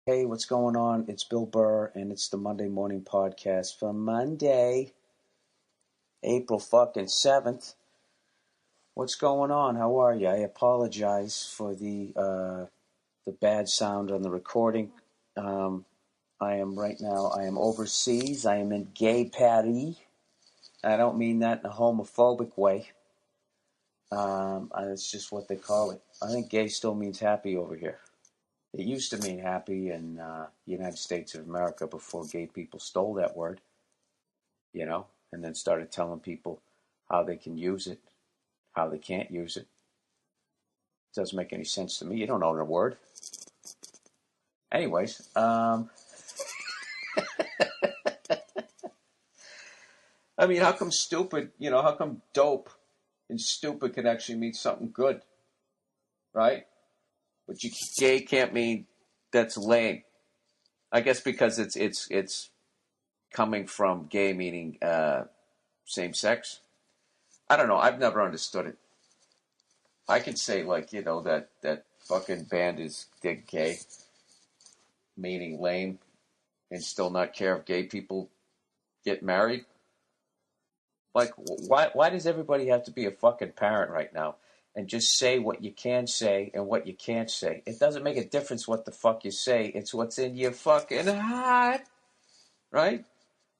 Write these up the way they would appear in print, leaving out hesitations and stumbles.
Hey, what's going on? It's Bill Burr, and it's the Monday Morning Podcast for Monday, April fucking 7th. What's going on? How are you? I apologize for the bad sound on the recording. I am overseas. I am in gay Paris. I don't mean that in a homophobic way. It's just what they call it. I think gay still means happy over here. It used to mean happy in the United States of America before gay people stole that word, and then started telling people how they can use it, how they can't use it. It doesn't make any sense to me. You don't own a word. Anyways, I mean, how come stupid, how come dope and stupid can actually mean something good, right? But gay can't mean that's lame. I guess because it's coming from gay meaning same sex. I don't know. I've never understood it. I can say that fucking band is gay, meaning lame, and still not care if gay people get married. Like, why does everybody have to be a fucking parent right now and just say what you can say and what you can't say? It doesn't make a difference what the fuck you say. It's what's in your fucking heart, right?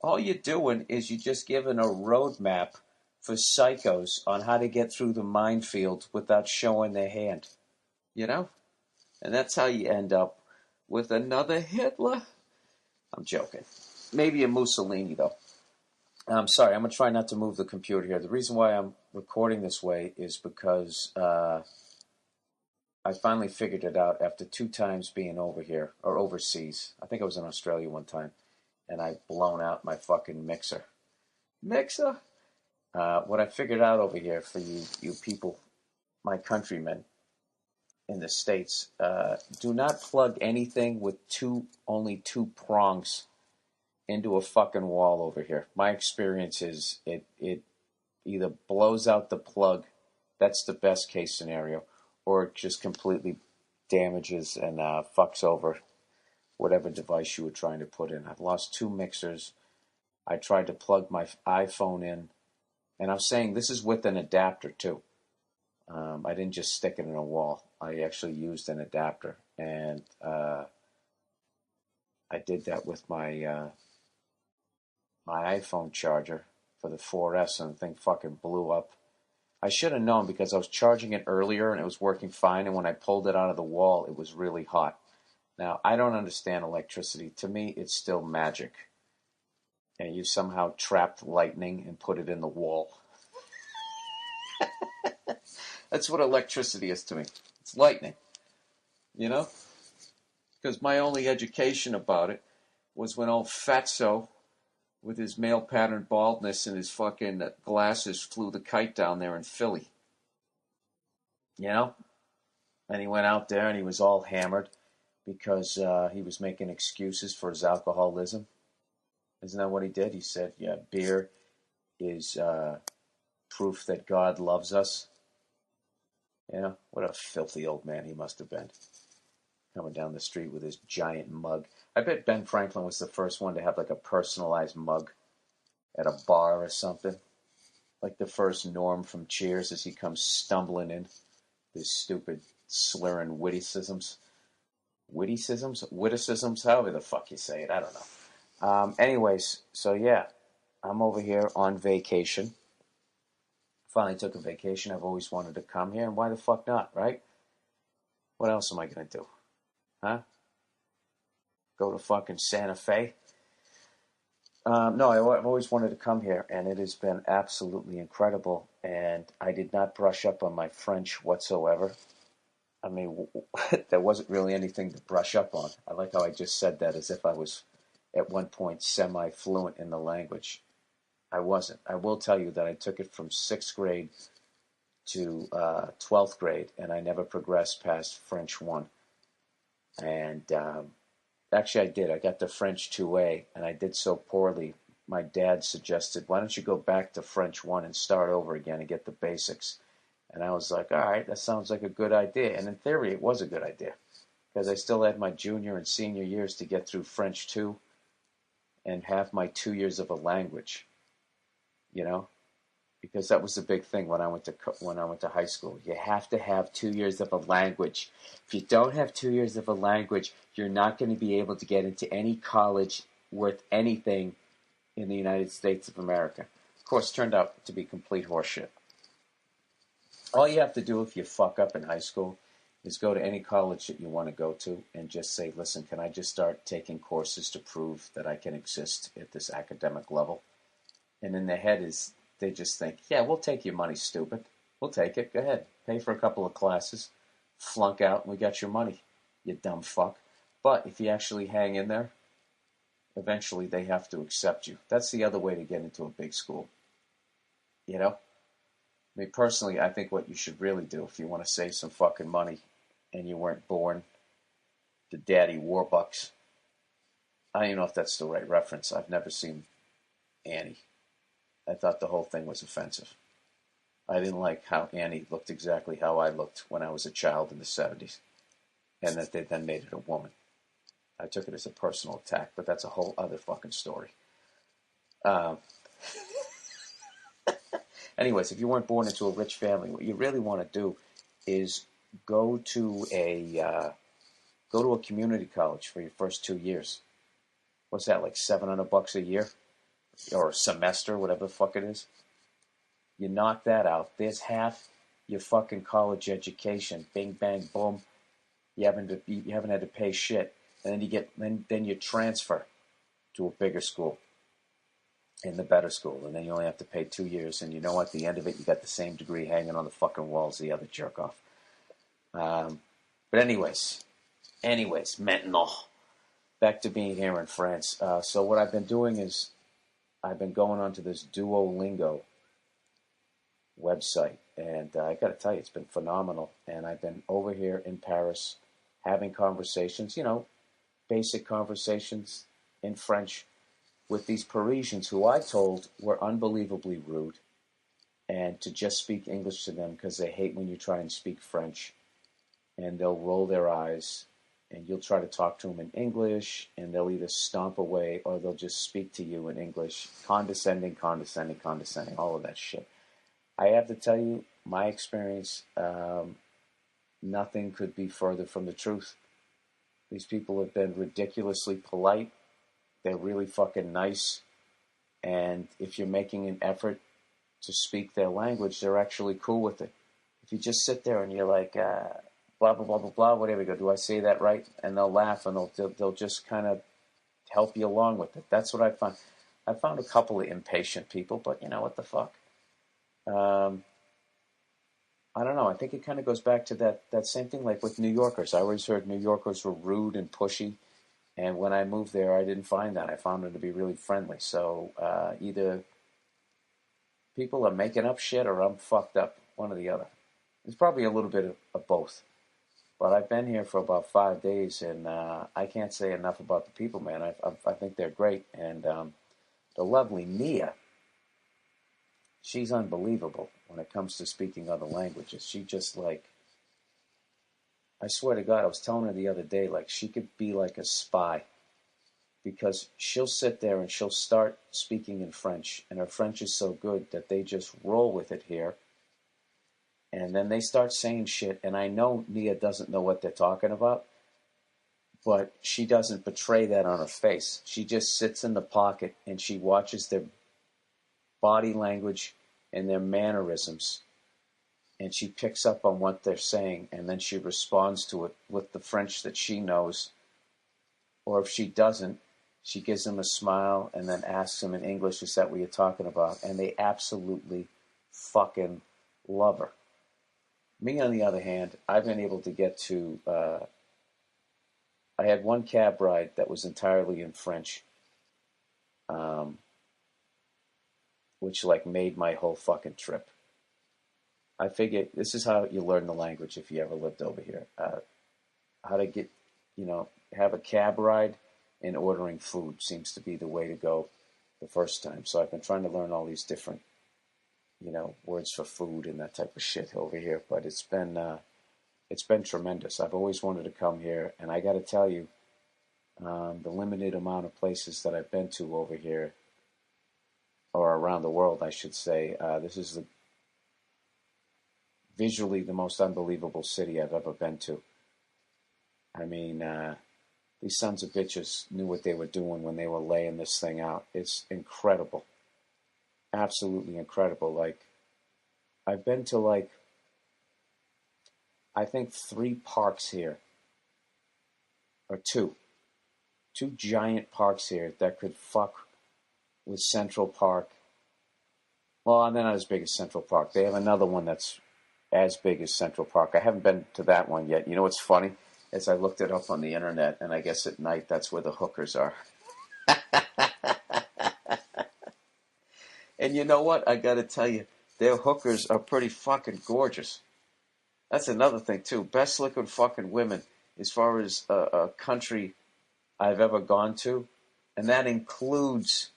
All you're doing is you're just giving a roadmap for psychos on how to get through the minefield without showing their hand, And that's how you end up with another Hitler. I'm joking. Maybe a Mussolini, though. I'm sorry, I'm going to try not to move the computer here. The reason why I'm recording this way is because I finally figured it out after 2 times being over here, or overseas. I think I was in Australia one time, and I've blown out my fucking mixer. Mixer? What I figured out over here for you people, my countrymen in the States, do not plug anything with only two prongs into a fucking wall over here. My experience is it either blows out the plug, that's the best case scenario, or it just completely damages and fucks over whatever device you were trying to put in. I've lost 2 mixers. I tried to plug my iPhone in, and I'm saying this is with an adapter too. I didn't just stick it in a wall. I actually used an adapter, and I did that with my iPhone charger for the 4S, and the thing fucking blew up. I should have known because I was charging it earlier and it was working fine, and when I pulled it out of the wall, it was really hot. Now, I don't understand electricity. To me, it's still magic. And you somehow trapped lightning and put it in the wall. That's what electricity is to me. It's lightning. Because my only education about it was when old Fatso, with his male pattern baldness and his fucking glasses, flew the kite down there in Philly. And he went out there and he was all hammered because he was making excuses for his alcoholism. Isn't that what he did? He said, yeah, beer is proof that God loves us. What a filthy old man he must have been. Coming down the street with his giant mug. I bet Ben Franklin was the first one to have like a personalized mug at a bar or something. Like the first Norm from Cheers as he comes stumbling in. These stupid slurring witticisms. Witticisms? However the fuck you say it. I don't know. Anyways, so yeah. I'm over here on vacation. Finally took a vacation. I've always wanted to come here, and why the fuck not, right? What else am I going to do? Huh? Go to fucking Santa Fe? No, I've always wanted to come here, and it has been absolutely incredible, and I did not brush up on my French whatsoever. I mean, there wasn't really anything to brush up on. I like how I just said that as if I was, at one point, semi-fluent in the language. I wasn't. I will tell you that I took it from 6th grade to 12th grade, and I never progressed past French 1. And actually, I did. I got to French 2A, and I did so poorly. My dad suggested, why don't you go back to French 1 and start over again and get the basics? And I was like, all right, that sounds like a good idea. And in theory, it was a good idea. because I still had my junior and senior years to get through French 2 and have my 2 years of a language, you know, because that was the big thing when I went to high school. You have to have 2 years of a language. If you don't have 2 years of a language, you're not going to be able to get into any college worth anything in the United States of America. Of course, it turned out to be complete horseshit. All you have to do if you fuck up in high school is go to any college that you want to go to and just say, listen, can I just start taking courses to prove that I can exist at this academic level? And in their head is, they just think, yeah, we'll take your money, stupid. We'll take it. Go ahead. Pay for a couple of classes. Flunk out, and we got your money, you dumb fuck. But if you actually hang in there, eventually they have to accept you. That's the other way to get into a big school. You know? I mean, personally, I think what you should really do if you want to save some fucking money and you weren't born to daddy Warbucks. I don't even know if that's the right reference. I've never seen Annie. I thought the whole thing was offensive. I didn't like how Annie looked exactly how I looked when I was a child in the 70s, and that they then made it a woman. I took it as a personal attack, but that's a whole other fucking story. Anyways, if you weren't born into a rich family, what you really want to do is go to a community college for your first 2 years. What's that, like $700 a year? Or a semester, whatever the fuck it is? You knock that out. There's half your fucking college education. Bing, bang, boom. You haven't had to pay shit. And then you transfer to a bigger school. In the better school, and then you only have to pay 2 years, and you know at the end of it, you got the same degree hanging on the fucking walls as the other jerk off. But anyways, maintenant. Back to being here in France. So what I've been doing is I've been going onto this Duolingo website, and I got to tell you, it's been phenomenal. And I've been over here in Paris having conversations, basic conversations in French with these Parisians who I told were unbelievably rude, and to just speak English to them because they hate when you try and speak French, and they'll roll their eyes, and you'll try to talk to them in English, and they'll either stomp away or they'll just speak to you in English, condescending, all of that shit. I have to tell you, my experience, nothing could be further from the truth. These people have been ridiculously polite. They're really fucking nice. And if you're making an effort to speak their language, they're actually cool with it. If you just sit there and you're like, blah, blah, blah, blah, blah, whatever you go, do I say that right? And they'll laugh and they'll just kind of help you along with it. That's what I found. I found a couple of impatient people, but what the fuck? I don't know. I think it kind of goes back to that same thing like with New Yorkers. I always heard New Yorkers were rude and pushy. And when I moved there, I didn't find that. I found them to be really friendly. So either people are making up shit or I'm fucked up, one or the other. It's probably a little bit of both. But I've been here for about 5 days, and I can't say enough about the people, man. I think they're great. And the lovely Nia, she's unbelievable when it comes to speaking other languages. She just I swear to God, I was telling her the other day, she could be like a spy, because she'll sit there and she'll start speaking in French, and her French is so good that they just roll with it here, and then they start saying shit, and I know Nia doesn't know what they're talking about, but she doesn't betray that on her face. She just sits in the pocket, and she watches their body language and their mannerisms, and she picks up on what they're saying, and then she responds to it with the French that she knows. Or if she doesn't, she gives them a smile and then asks them in English, is that what you're talking about? And they absolutely fucking love her. Me, on the other hand, I've been able to get to... I had one cab ride that was entirely in French, which made my whole fucking trip. I figure this is how you learn the language if you ever lived over here. How to get, have a cab ride, and ordering food seems to be the way to go the first time. So I've been trying to learn all these different, words for food and that type of shit over here. But it's been it's been tremendous. I've always wanted to come here, and I got to tell you, the limited amount of places that I've been to over here, or around the world, I should say, this is visually the most unbelievable city I've ever been to. I mean, these sons of bitches knew what they were doing when they were laying this thing out. It's incredible. Absolutely incredible. Like, I've been to, like, I think 3 parks here, or 2. 2 giant parks here that could fuck with Central Park. Well, they're not as big as Central Park. They have another one that's as big as Central Park. I haven't been to that one yet. You know what's funny? As I looked it up on the internet, and I guess at night that's where the hookers are. And you know what? I gotta tell you, their hookers are pretty fucking gorgeous. That's another thing, too. Best looking fucking women as far as a country I've ever gone to. And that includes,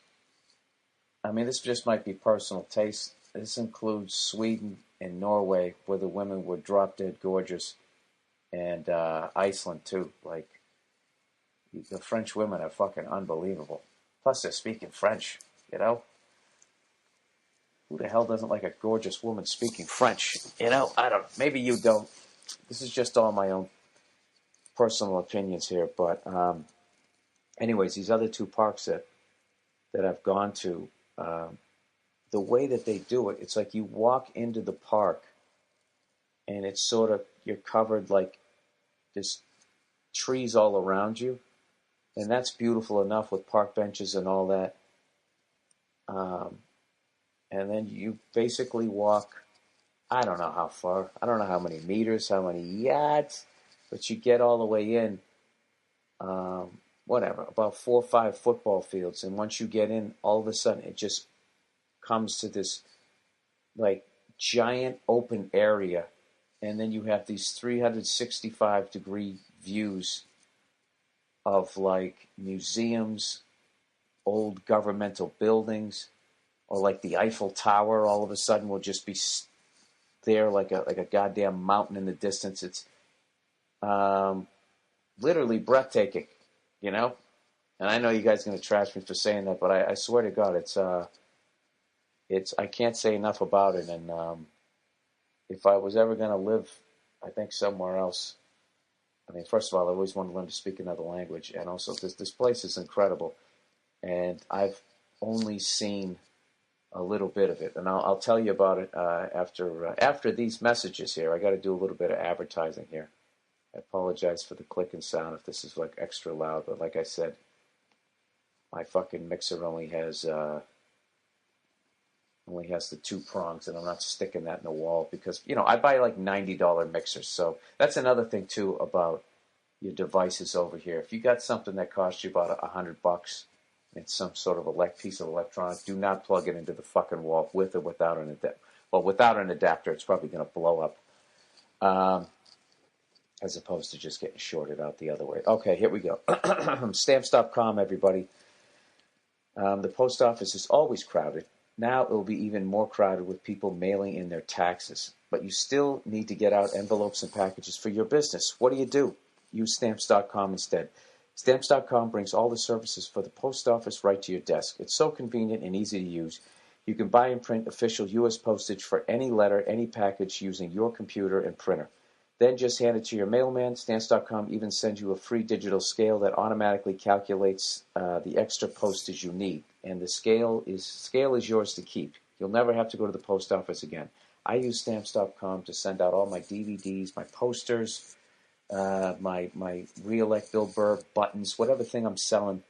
I mean, this just might be personal taste. This includes Sweden and Norway, where the women were drop dead gorgeous. And Iceland, too. Like, the French women are fucking unbelievable. Plus, they're speaking French, you know? Who the hell doesn't like a gorgeous woman speaking French? You know, I don't. Maybe you don't. This is just all my own personal opinions here. But anyways, these other 2 parks that I've gone to, the way that they do it, it's like you walk into the park, and it's sort of, you're covered like there's trees all around you, and that's beautiful enough with park benches and all that. And then you basically walk, I don't know how far, I don't know how many meters, how many yards, but you get all the way in, whatever, about 4 or 5 football fields. And once you get in, all of a sudden it just comes to this like giant open area. And then you have these 365-degree views of like museums, old governmental buildings, or like the Eiffel Tower. All of a sudden will just be there like a goddamn mountain in the distance. It's literally breathtaking, you know. And I know you guys are gonna trash me for saying that, but I swear to God, it's I can't say enough about it. And if I was ever gonna live, I think somewhere else. I mean, first of all, I always wanted to learn to speak another language, and also this place is incredible. And I've only seen a little bit of it, and I'll tell you about it after these messages here. I got to do a little bit of advertising here. I apologize for the clicking sound if this is like extra loud, but like I said, my fucking mixer only has the 2 prongs, and I'm not sticking that in the wall because, you know, I buy like $90 mixers. So that's another thing too about your devices over here. If you got something that costs you about $100. It's some sort of piece of electronics. Do not plug it into the fucking wall with or without an adapter. Well, without an adapter, it's probably going to blow up, as opposed to just getting shorted out the other way. Okay, here we go. Stamps.com, everybody. The post office is always crowded. Now it will be even more crowded with people mailing in their taxes. But you still need to get out envelopes and packages for your business. What do? Use Stamps.com instead. Stamps.com brings all the services for the post office right to your desk. It's so convenient and easy to use. You can buy and print official U.S. postage for any letter, any package using your computer and printer. Then just hand it to your mailman. Stamps.com even sends you a free digital scale that automatically calculates the extra postage you need. And the scale is yours to keep. You'll never have to go to the post office again. I use Stamps.com to send out all my DVDs, my posters, my re-elect Bill Burr buttons, whatever thing I'm selling,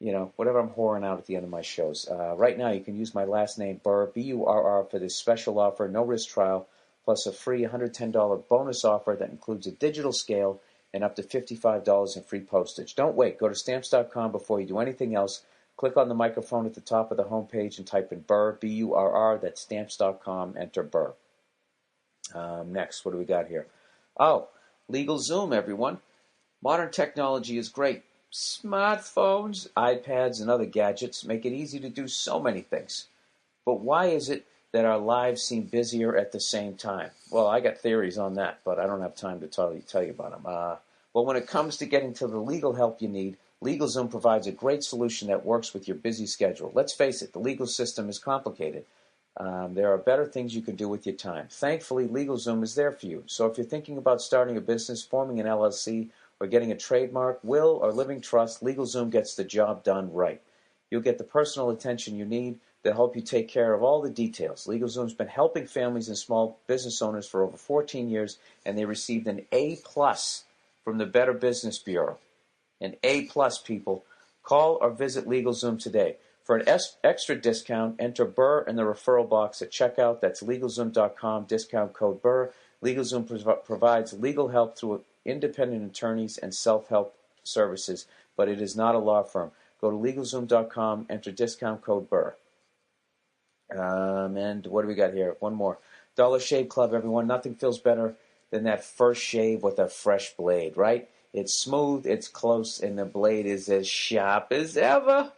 you know, whatever I'm whoring out at the end of my shows. Right now, you can use my last name, Burr, B-U-R-R, for this special offer, no risk trial, plus a free $110 bonus offer that includes a digital scale and up to $55 in free postage. Don't wait. Go to Stamps.com before you do anything else. Click on the microphone at the top of the homepage and type in Burr, B-U-R-R. That's Stamps.com. Enter Burr. Next, what do we got here? Oh, LegalZoom, everyone. Modern technology is great. Smartphones, iPads, and other gadgets make it easy to do so many things. But why is it that our lives seem busier at the same time? Well, I got theories on that, but I don't have time to tell you about them. Well, when it comes to getting to the legal help you need, LegalZoom provides a great solution that works with your busy schedule. Let's face it, the legal system is complicated. There are better things you can do with your time. Thankfully, LegalZoom is there for you. So if you're thinking about starting a business, forming an LLC, or getting a trademark, will, or living trust, LegalZoom gets the job done right. You'll get the personal attention you need to help you take care of all the details. LegalZoom's been helping families and small business owners for over 14 years, and they received an A+ from the Better Business Bureau. An A+, people. Call or visit LegalZoom today. For an extra discount, enter Burr in the referral box at checkout. That's LegalZoom.com, discount code Burr. LegalZoom provides legal help through independent attorneys and self-help services, but it is not a law firm. Go to LegalZoom.com, enter discount code Burr. And what do we got here? One more. Dollar Shave Club, everyone. Nothing feels better than that first shave with a fresh blade, right? It's smooth, it's close, and the blade is as sharp as ever.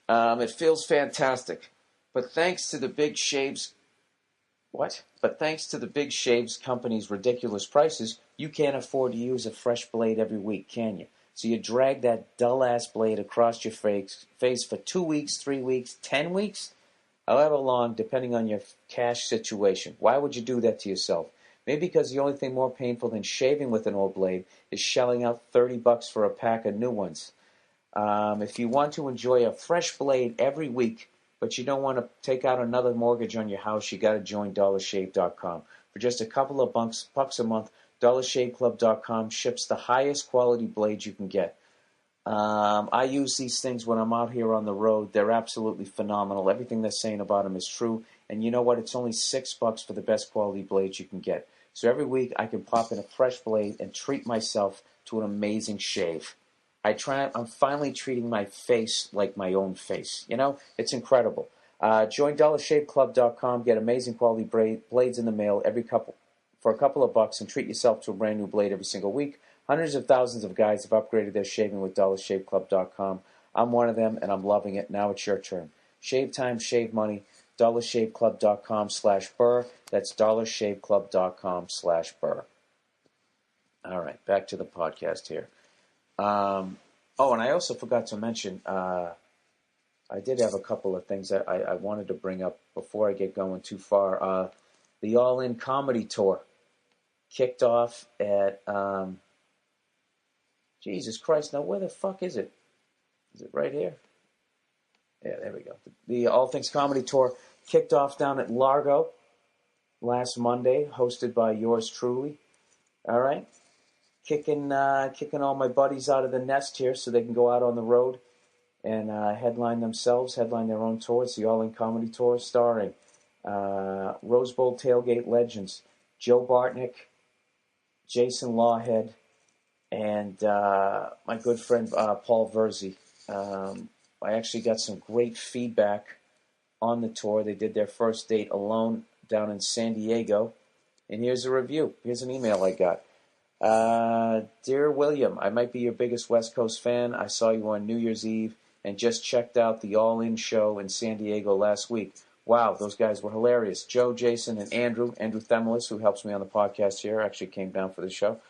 It feels fantastic. But thanks to the big shaves... What? But thanks to the big shaves company's ridiculous prices, you can't afford to use a fresh blade every week, can you? So you drag that dull-ass blade across your face for 2 weeks, 3 weeks, 10 weeks? However long, depending on your cash situation. Why would you do that to yourself? Maybe because the only thing more painful than shaving with an old blade is shelling out $30 for a pack of new ones. If you want to enjoy a fresh blade every week, but you don't want to take out another mortgage on your house, you got to join DollarShave.com. For just a couple of bucks a month, DollarShaveClub.com ships the highest quality blades you can get. I use these things when I'm out here on the road. They're absolutely phenomenal. Everything they're saying about them is true. And you know what? It's only $6 for the best quality blades you can get. So every week I can pop in a fresh blade and treat myself to an amazing shave. I'm finally treating my face like my own face. You know, it's incredible. Join DollarShaveClub.com. Get amazing quality blades in the mail for a couple of bucks and treat yourself to a brand new blade every single week. Hundreds of thousands of guys have upgraded their shaving with DollarShaveClub.com. I'm one of them, and I'm loving it. Now it's your turn. Shave time, shave money. DollarShaveClub.com/Burr. That's DollarShaveClub.com/Burr. All right, back to the podcast here. And I also forgot to mention, I did have a couple of things that I wanted to bring up before I get going too far. The All In Comedy Tour kicked off at... Jesus Christ, now where the fuck is it? Is it right here? Yeah, there we go. The All Things Comedy Tour kicked off down at Largo last Monday, hosted by yours truly. All right? Kicking all my buddies out of the nest here so they can go out on the road and headline their own tour. It's the All In Comedy Tour starring Rose Bowl tailgate legends Joe Bartnick, Jason Lawhead, and my good friend Paul Virzi. I actually got some great feedback on the tour. They did their first date alone down in San Diego. And here's a review. Here's an email I got. Dear William, I might be your biggest West Coast fan. I saw you on New Year's Eve and just checked out the All In show in San Diego last week. Wow, those guys were hilarious. Joe, Jason, and Andrew Themelis, who helps me on the podcast here, actually came down for the show,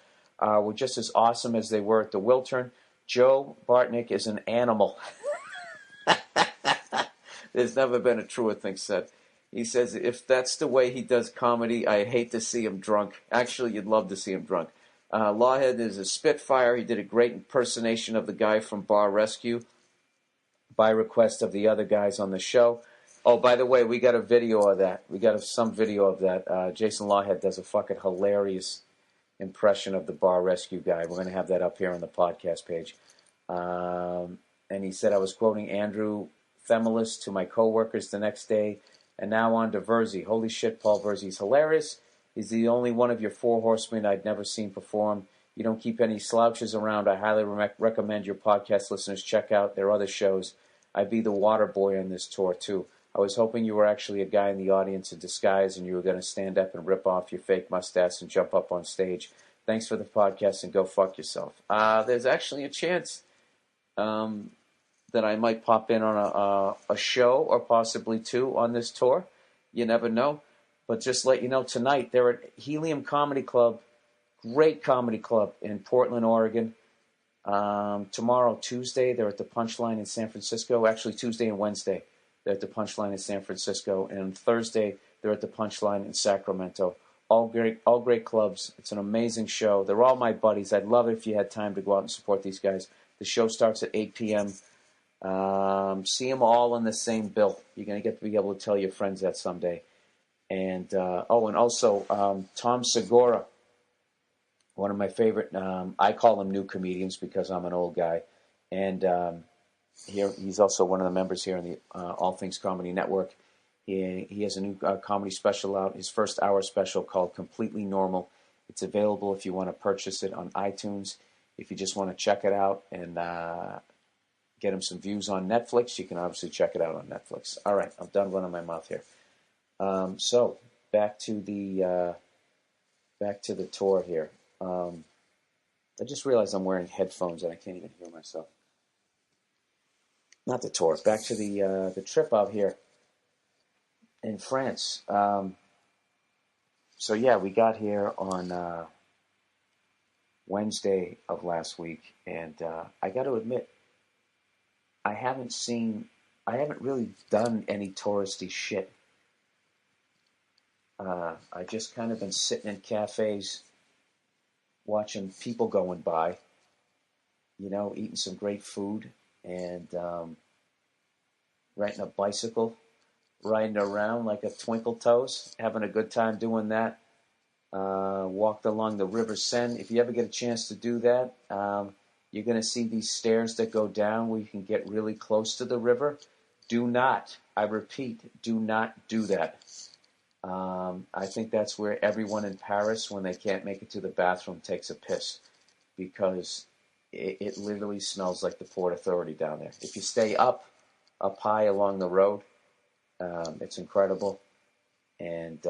were just as awesome as they were at the Wiltern. Joe Bartnick is an animal. There's never been a truer thing said. He says, if that's the way he does comedy, I hate to see him drunk. Actually, you'd love to see him drunk. Lawhead is a spitfire. He did a great impersonation of the guy from Bar Rescue by request of the other guys on the show. Oh, by the way, we got a video of that. We got some video of that. Jason Lawhead does a fucking hilarious impression of the Bar Rescue guy. We're going to have that up here on the podcast page. And he said, I was quoting Andrew Themelis to my coworkers the next day, and now on to Virzi. Holy shit, Paul Virzi's hilarious. He's the only one of your four horsemen I'd never seen perform. You don't keep any slouches around. I highly recommend your podcast listeners check out their other shows. I'd be the water boy on this tour, too. I was hoping you were actually a guy in the audience in disguise and you were going to stand up and rip off your fake mustache and jump up on stage. Thanks for the podcast and go fuck yourself. There's actually a chance that I might pop in on a show or possibly two on this tour. You never know. But just let you know, tonight they're at Helium Comedy Club, great comedy club in Portland, Oregon. Tomorrow, Tuesday, they're at the Punchline in San Francisco. Actually, Tuesday and Wednesday, they're at the Punchline in San Francisco. And Thursday, they're at the Punchline in Sacramento. All great clubs. It's an amazing show. They're all my buddies. I'd love it if you had time to go out and support these guys. The show starts at 8 p.m. See them all on the same bill. You're going to get to be able to tell your friends that someday. And and also Tom Segura, one of my favorite. I call him new comedians because I'm an old guy, and he's also one of the members here in the All Things Comedy Network. He has a new comedy special out. His first hour special called Completely Normal. It's available if you want to purchase it on iTunes. If you just want to check it out and get him some views on Netflix, you can obviously check it out on Netflix. All right, I'm done running my mouth here. So back to the tour here. I just realized I'm wearing headphones and I can't even hear myself. Not the tour. Back to the trip out here in France. So yeah, we got here on Wednesday of last week, and I got to admit, I haven't really done any touristy shit. I just kind of been sitting in cafes, watching people going by, eating some great food, and renting a bicycle, riding around like a twinkle toes, having a good time doing that. Walked along the River Seine. If you ever get a chance to do that, you're going to see these stairs that go down where you can get really close to the river. Do not, I repeat, do not do that. I think that's where everyone in Paris, when they can't make it to the bathroom, takes a piss, because it literally smells like the Port Authority down there. If you stay up high along the road, it's incredible. And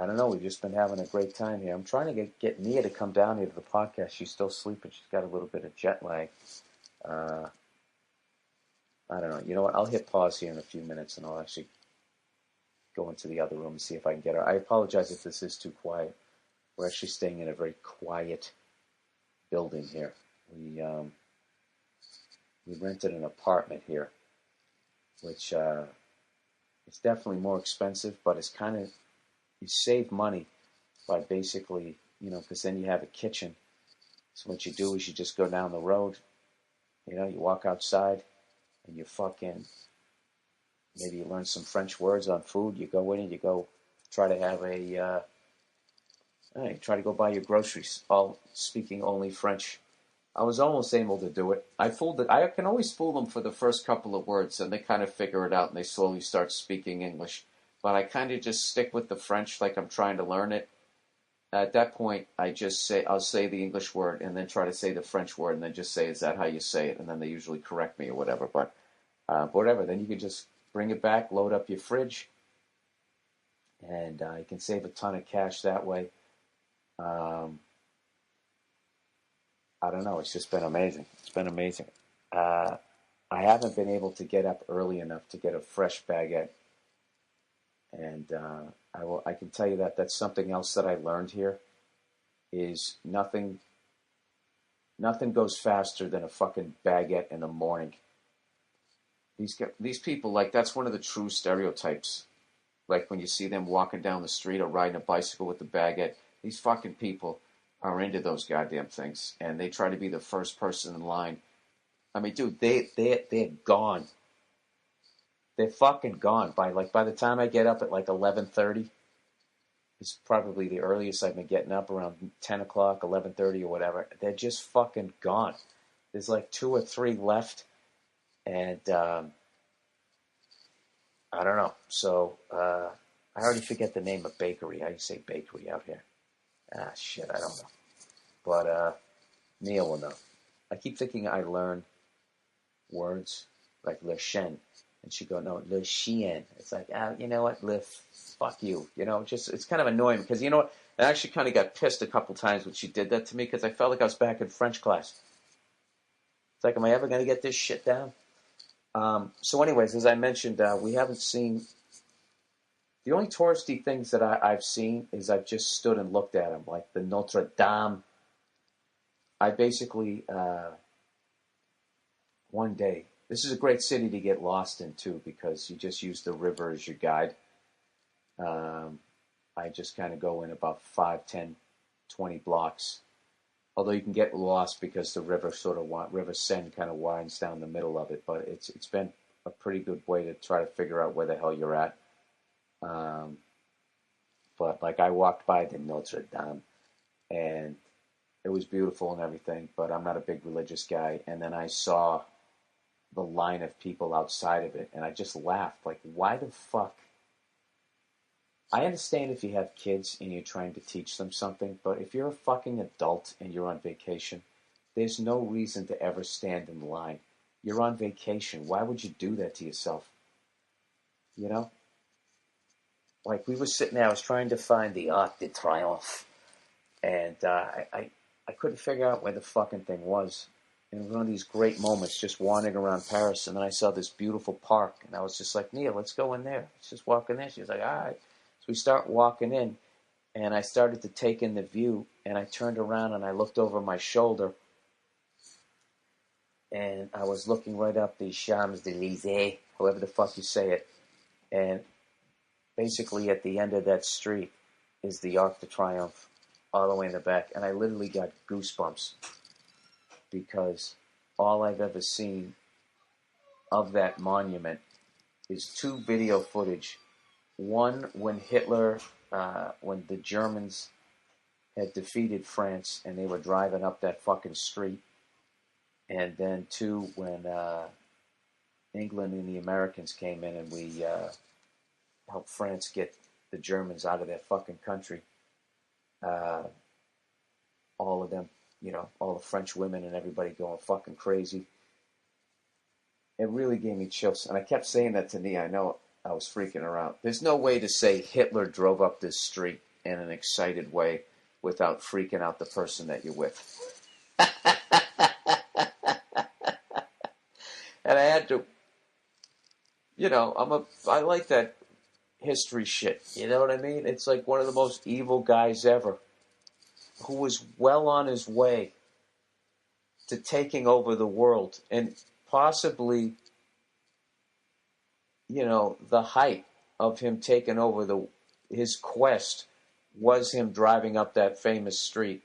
I don't know, we've just been having a great time here. I'm trying to get Nia to come down here to the podcast. She's still sleeping. She's got a little bit of jet lag. I don't know. You know what? I'll hit pause here in a few minutes, and I'll actually go into the other room and see if I can get her. I apologize if this is too quiet. We're actually staying in a very quiet building here. We rented an apartment here, which is definitely more expensive, but it's kind of, you save money by basically, because then you have a kitchen. So what you do is you just go down the road, you walk outside, and you maybe you learn some French words on food. You go in and you go try to have try to go buy your groceries, all speaking only French. I was almost able to do it. I can always fool them for the first couple of words, and they kind of figure it out, and they slowly start speaking English. But I kind of just stick with the French like I'm trying to learn it. At that point, I'll say the English word, and then try to say the French word, and then just say, is that how you say it? And then they usually correct me or whatever. But whatever, then you can just bring it back, load up your fridge, and you can save a ton of cash that way. I don't know. It's just been amazing. It's been amazing. I haven't been able to get up early enough to get a fresh baguette. And I can tell you that that's something else that I learned here, is nothing goes faster than a fucking baguette in the morning. These people, like, that's one of the true stereotypes. Like, when you see them walking down the street or riding a bicycle with the baguette, these fucking people are into those goddamn things, and they try to be the first person in line. I mean, dude, they're gone. They're fucking gone by the time I get up at like 11:30. It's probably the earliest I've been getting up, around 10 o'clock, 11:30 or whatever. They're just fucking gone. There's like 2 or 3 left, and I don't know. So I already forget the name of bakery. How do you say bakery out here? Shit, I don't know. But Neil will know. I keep thinking I learn words like le chien, and she go, no, le chien. It's like, you know what, fuck you. It's kind of annoying, because you know what? I actually kind of got pissed a couple times when she did that to me, because I felt like I was back in French class. It's like, am I ever going to get this shit down? So anyways, as I mentioned, we haven't seen... The only touristy things that I've seen is I've just stood and looked at them, like the Notre Dame. I basically, one day, this is a great city to get lost in too, because you just use the river as your guide. I just kind of go in about 5, 10, 20 blocks. Although you can get lost because the river River Seine kind of winds down the middle of it, but it's been a pretty good way to try to figure out where the hell you're at. But like I walked by the Notre Dame, and it was beautiful and everything, but I'm not a big religious guy. And then I saw the line of people outside of it, and I just laughed. Like, why the fuck? I understand if you have kids and you're trying to teach them something, but if you're a fucking adult and you're on vacation, there's no reason to ever stand in line. You're on vacation. Why would you do that to yourself? You know? Like, we were sitting there, I was trying to find the Arc de Triomphe, and I couldn't figure out where the fucking thing was. And it was one of these great moments, just wandering around Paris, and then I saw this beautiful park, and I was just like, Nia, let's go in there. Let's just walk in there. She was like, all right. So we start walking in, and I started to take in the view, and I turned around, and I looked over my shoulder, and I was looking right up the Champs-Élysées, however the fuck you say it, and basically at the end of that street is the Arc de Triomphe, all the way in the back, and I literally got goosebumps, because all I've ever seen of that monument is 2 video footage. One, when Hitler, when the Germans had defeated France and they were driving up that fucking street. And then 2, when England and the Americans came in and we helped France get the Germans out of their fucking country. All of them, you know, all the French women and everybody going fucking crazy. It really gave me chills. And I kept saying that to Nia. I know I was freaking her out. There's no way to say Hitler drove up this street in an excited way without freaking out the person that you're with. And I had to, you know, I like that history shit. You know what I mean? It's like one of the most evil guys ever, who was well on his way to taking over the world, and possibly, you know, the height of him taking over his quest was him driving up that famous street.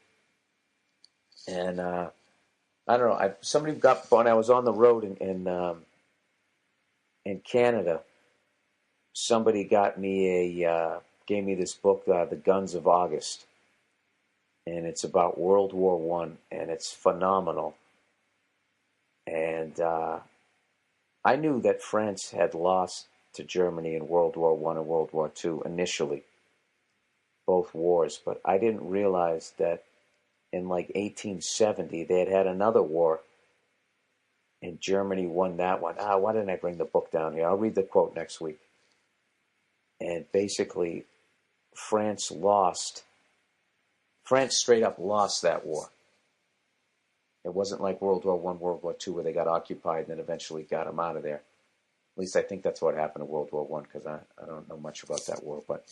And I don't know. Somebody got when I was on the road in Canada. Somebody gave me this book, The Guns of August. And it's about World War One, and it's phenomenal. And I knew that France had lost to Germany in World War One and World War Two initially, both wars, but I didn't realize that in like 1870 they had another war, and Germany won that one. Why didn't I bring the book down here? I'll read the quote next week. And basically, France straight up lost that war. It wasn't like World War One, World War Two, where they got occupied and then eventually got them out of there. At least I think that's what happened in World War One, because I don't know much about that war. But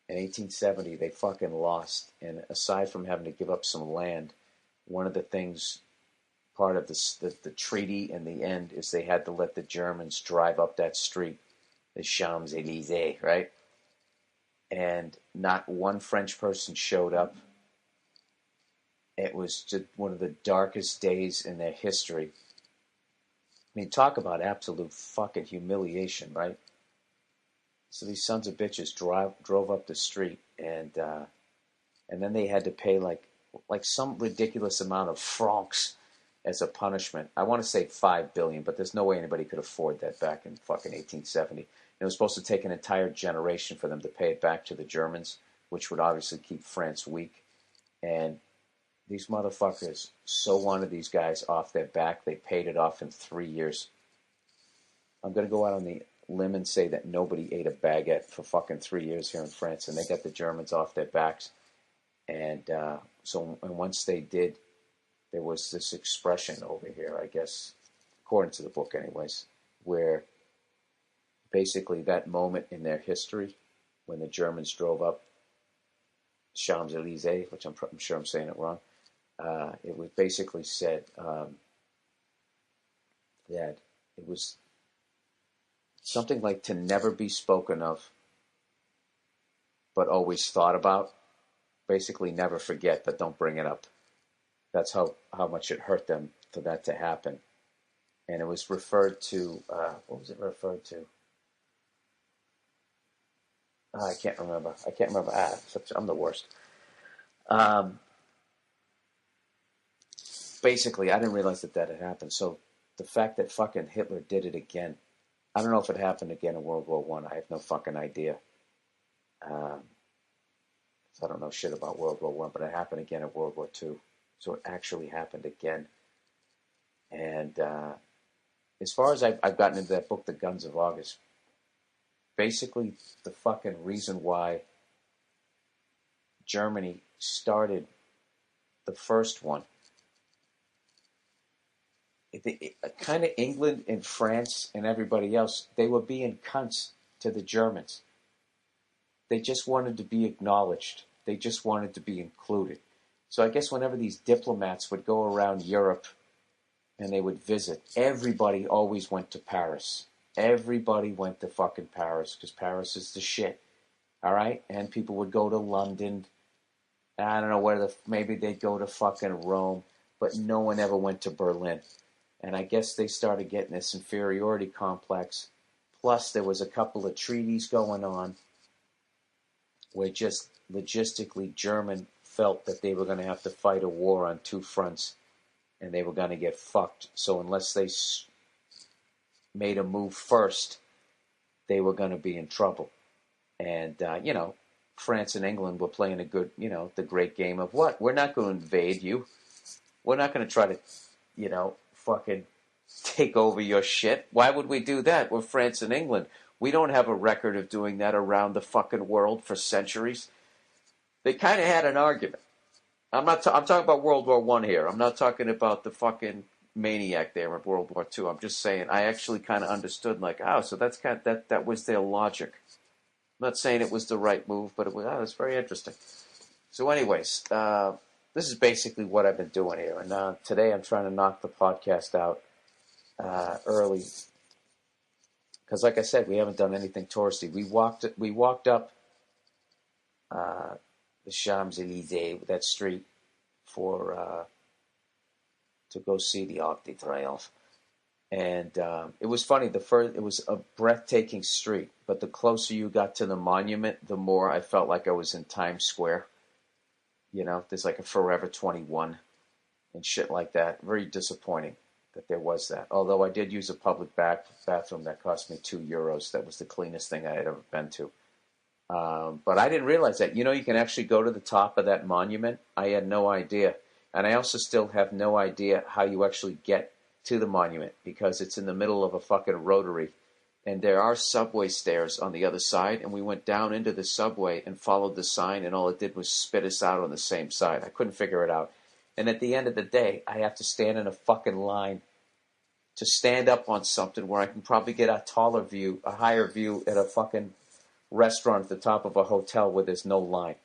in 1870, they fucking lost. And aside from having to give up some land, one of the things, part of the treaty in the end, is they had to let the Germans drive up that street, the Champs-Élysées, right? And not one French person showed up. It was just one of the darkest days in their history. I mean, talk about absolute fucking humiliation, right? So these sons of bitches drove up the street, and then they had to pay like some ridiculous amount of francs as a punishment. I want to say 5 billion, but there's no way anybody could afford that back in fucking 1870. And it was supposed to take an entire generation for them to pay it back to the Germans, which would obviously keep France weak. And these motherfuckers so wanted these guys off their back, they paid it off in 3 years. I'm going to go out on the limb and say that nobody ate a baguette for fucking 3 years here in France, and they got the Germans off their backs. And once they did, there was this expression over here, I guess, according to the book anyways. where basically that moment in their history when the Germans drove up Champs-Élysées, which I'm sure I'm saying it wrong, it was basically said that it was something like to never be spoken of, but always thought about. Basically, never forget, but don't bring it up. That's how much it hurt them for that to happen. And it was referred to, what was it referred to? I can't remember. I'm the worst. Basically, I didn't realize that had happened. So the fact that fucking Hitler did it again, I don't know if it happened again in World War I. I have no fucking idea. So I don't know shit about World War I, but it happened again in World War II. So it actually happened again. And as far as I've gotten into that book, The Guns of August, basically the fucking reason why Germany started the first one, kind of England and France and everybody else, they were being cunts to the Germans. They just wanted to be acknowledged. They just wanted to be included. So I guess whenever these diplomats would go around Europe and they would visit, everybody always went to Paris. Everybody went to fucking Paris because Paris is the shit. All right? And people would go to London. I don't know maybe they'd go to fucking Rome, but no one ever went to Berlin. And I guess they started getting this inferiority complex. Plus, there was a couple of treaties going on where just logistically German felt that they were going to have to fight a war on two fronts and they were going to get fucked. So unless they made a move first, they were going to be in trouble. And, France and England were playing a good, the great game of what? We're not going to invade you. We're not going to try to, fucking take over your shit. Why would we do that? We're France and England. We don't have a record of doing that around the fucking world for centuries. They kind of had an argument. I'm talking about World War I here. I'm not talking about the fucking maniac there in World War II. I'm just saying I actually kind of understood, so that's that was their logic. I'm not saying it was the right move, but it was very interesting. So anyways, this is basically what I've been doing here. And today I'm trying to knock the podcast out early. Because like I said, we haven't done anything touristy. We walked up the Champs-Élysées, that street, to go see the Arc de Triomphe. And it was funny. It was a breathtaking street, but the closer you got to the monument, the more I felt like I was in Times Square. There's like a Forever 21 and shit like that. Very disappointing that there was that. Although I did use a public bathroom that cost me €2. That was the cleanest thing I had ever been to. But I didn't realize that. You can actually go to the top of that monument. I had no idea. And I also still have no idea how you actually get to the monument because it's in the middle of a fucking rotary. And there are subway stairs on the other side. And we went down into the subway and followed the sign. And all it did was spit us out on the same side. I couldn't figure it out. And at the end of the day, I have to stand in a fucking line to stand up on something where I can probably get a higher view at a fucking restaurant at the top of a hotel where there's no line.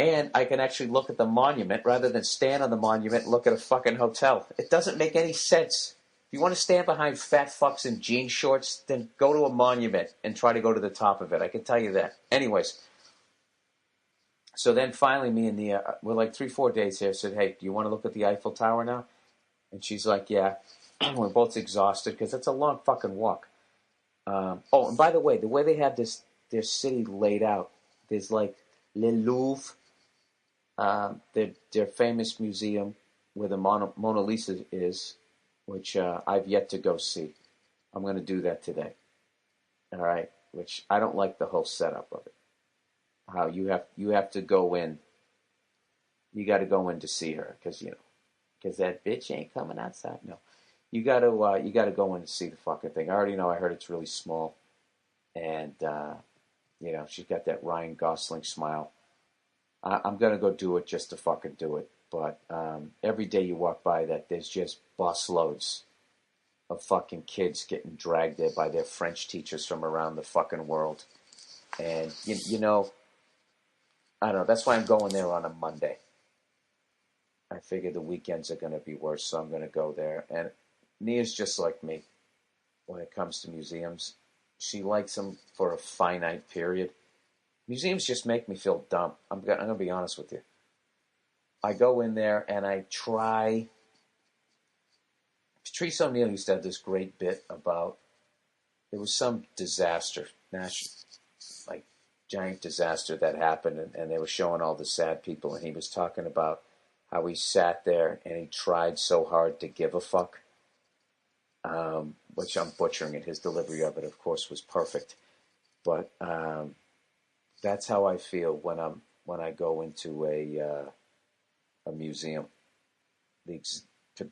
And I can actually look at the monument rather than stand on the monument and look at a fucking hotel. It doesn't make any sense. If you want to stand behind fat fucks in jean shorts, then go to a monument and try to go to the top of it. I can tell you that. Anyways, so then finally me and we're like 3-4 days here. I said, hey, do you want to look at the Eiffel Tower now? And she's like, yeah. We're both exhausted because it's a long fucking walk. And by the way they have their city laid out, there's like Le Louvre, their famous museum where the Mona Lisa is, which I've yet to go see. I'm going to do that today. All right, which I don't like the whole setup of it. How you have to go in. You got to go in to see her because that bitch ain't coming outside. No. You got to go in to see the fucking thing. I already know. I heard it's really small, and she's got that Ryan Gosling smile. I'm gonna go do it just to fucking do it. But every day you walk by that, there's just bus loads of fucking kids getting dragged there by their French teachers from around the fucking world. And, you know, I don't know. That's why I'm going there on a Monday. I figure the weekends are going to be worse, so I'm going to go there. And Nia's just like me when it comes to museums. She likes them for a finite period. Museums just make me feel dumb. I'm going to be honest with you. I go in there and I try. Patrice O'Neill used to have this great bit about there was some disaster, national, like giant disaster that happened, and they were showing all the sad people, and he was talking about how he sat there and he tried so hard to give a fuck, which I'm butchering it. His delivery of it, of course, was perfect, but that's how I feel when I go into a museum. The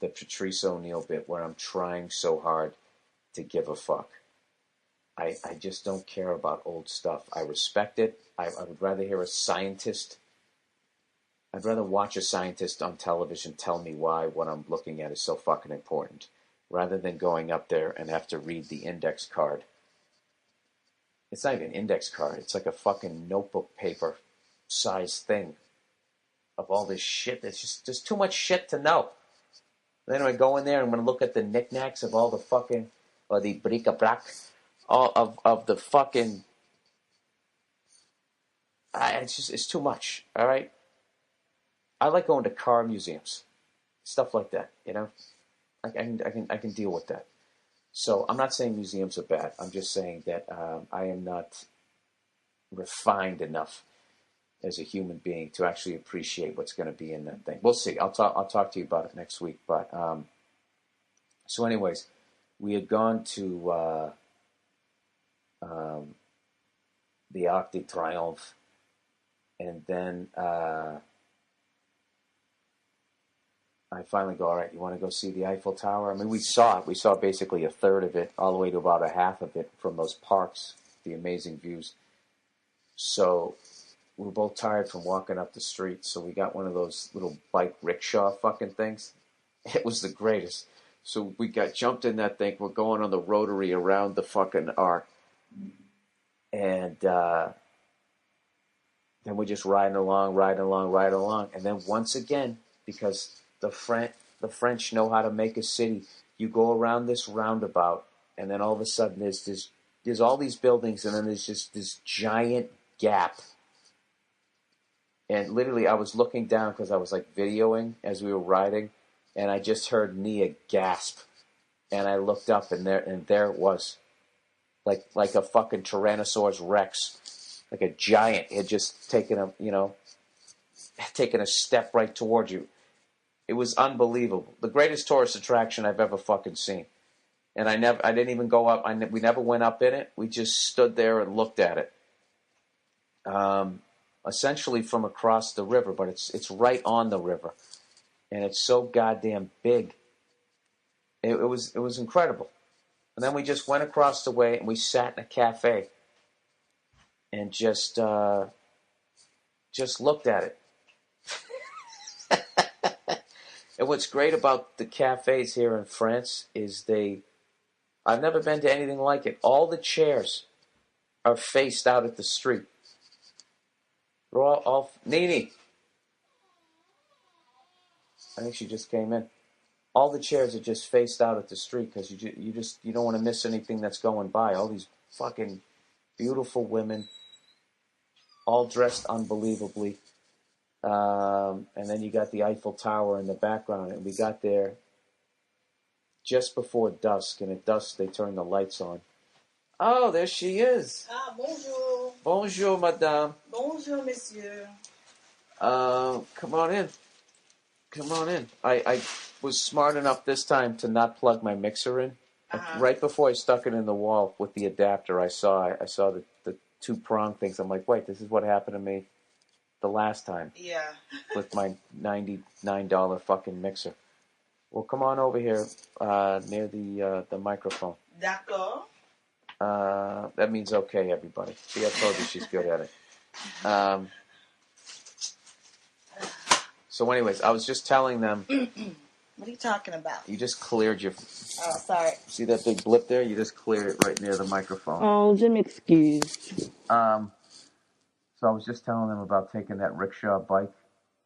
Patrice O'Neill bit where I'm trying so hard to give a fuck. I just don't care about old stuff. I respect it. I would rather hear a scientist. I'd rather watch a scientist on television tell me why what I'm looking at is so fucking important, rather than going up there and have to read the index card. It's not even an index card. It's like a fucking notebook paper size thing of all this shit. There's too much shit to know. Then I go in there and I'm going to look at the knickknacks of all the fucking, or the bric-a-brac, all of the fucking, it's too much, all right? I like going to car museums, stuff like that, you know? I can deal with that. So I'm not saying museums are bad. I'm just saying that I am not refined enough as a human being to actually appreciate what's going to be in that thing. We'll see. I'll talk to you about it next week. But so, anyways, we had gone to the Arc de Triomphe, and then I finally go, all right, you want to go see the Eiffel Tower? I mean, we saw it. We saw basically a third of it, all the way to about a half of it from those parks, the amazing views. So we were both tired from walking up the street, so we got one of those little bike rickshaw fucking things. It was the greatest. So we got jumped in that thing. We're going on the rotary around the fucking arc. And then we're just riding along. And then once again, because the French know how to make a city, you go around this roundabout, and then all of a sudden there's all these buildings, and then there's just this giant gap. And literally, I was looking down because I was like videoing as we were riding, and I just heard Nia gasp, and I looked up, and there it was, like a fucking Tyrannosaurus Rex, like a giant had just taken a step right towards you. It was unbelievable, the greatest tourist attraction I've ever fucking seen. And I didn't even go up. We never went up in it. We just stood there and looked at it. Essentially from across the river, but it's right on the river, and it's so goddamn big. It was incredible. And then we just went across the way and we sat in a cafe and just looked at it. And what's great about the cafes here in France is I've never been to anything like it. All the chairs are faced out at the street. They're all Nene. I think she just came in. All the chairs are just faced out at the street because you don't want to miss anything that's going by. All these fucking beautiful women, all dressed unbelievably. And then you got the Eiffel Tower in the background, and we got there just before dusk, and at dusk they turned the lights on. Oh, there she is. Ah, bonjour. Bonjour, madame. Bonjour, monsieur. Come on in. Come on in. I was smart enough this time to not plug my mixer in. Uh-huh. Right before I stuck it in the wall with the adapter, I saw the two-prong things. I'm like, wait, this is what happened to me the last time. Yeah. With my $99 fucking mixer. Well, come on over here near the microphone. D'accord. That means okay, everybody. See, I told you she's good at it. So anyways, I was just telling them What are you talking about? You just cleared your... Oh, sorry. See that big blip there? You just cleared it right near the microphone. Oh, Jim, excused. So I was just telling them about taking that rickshaw bike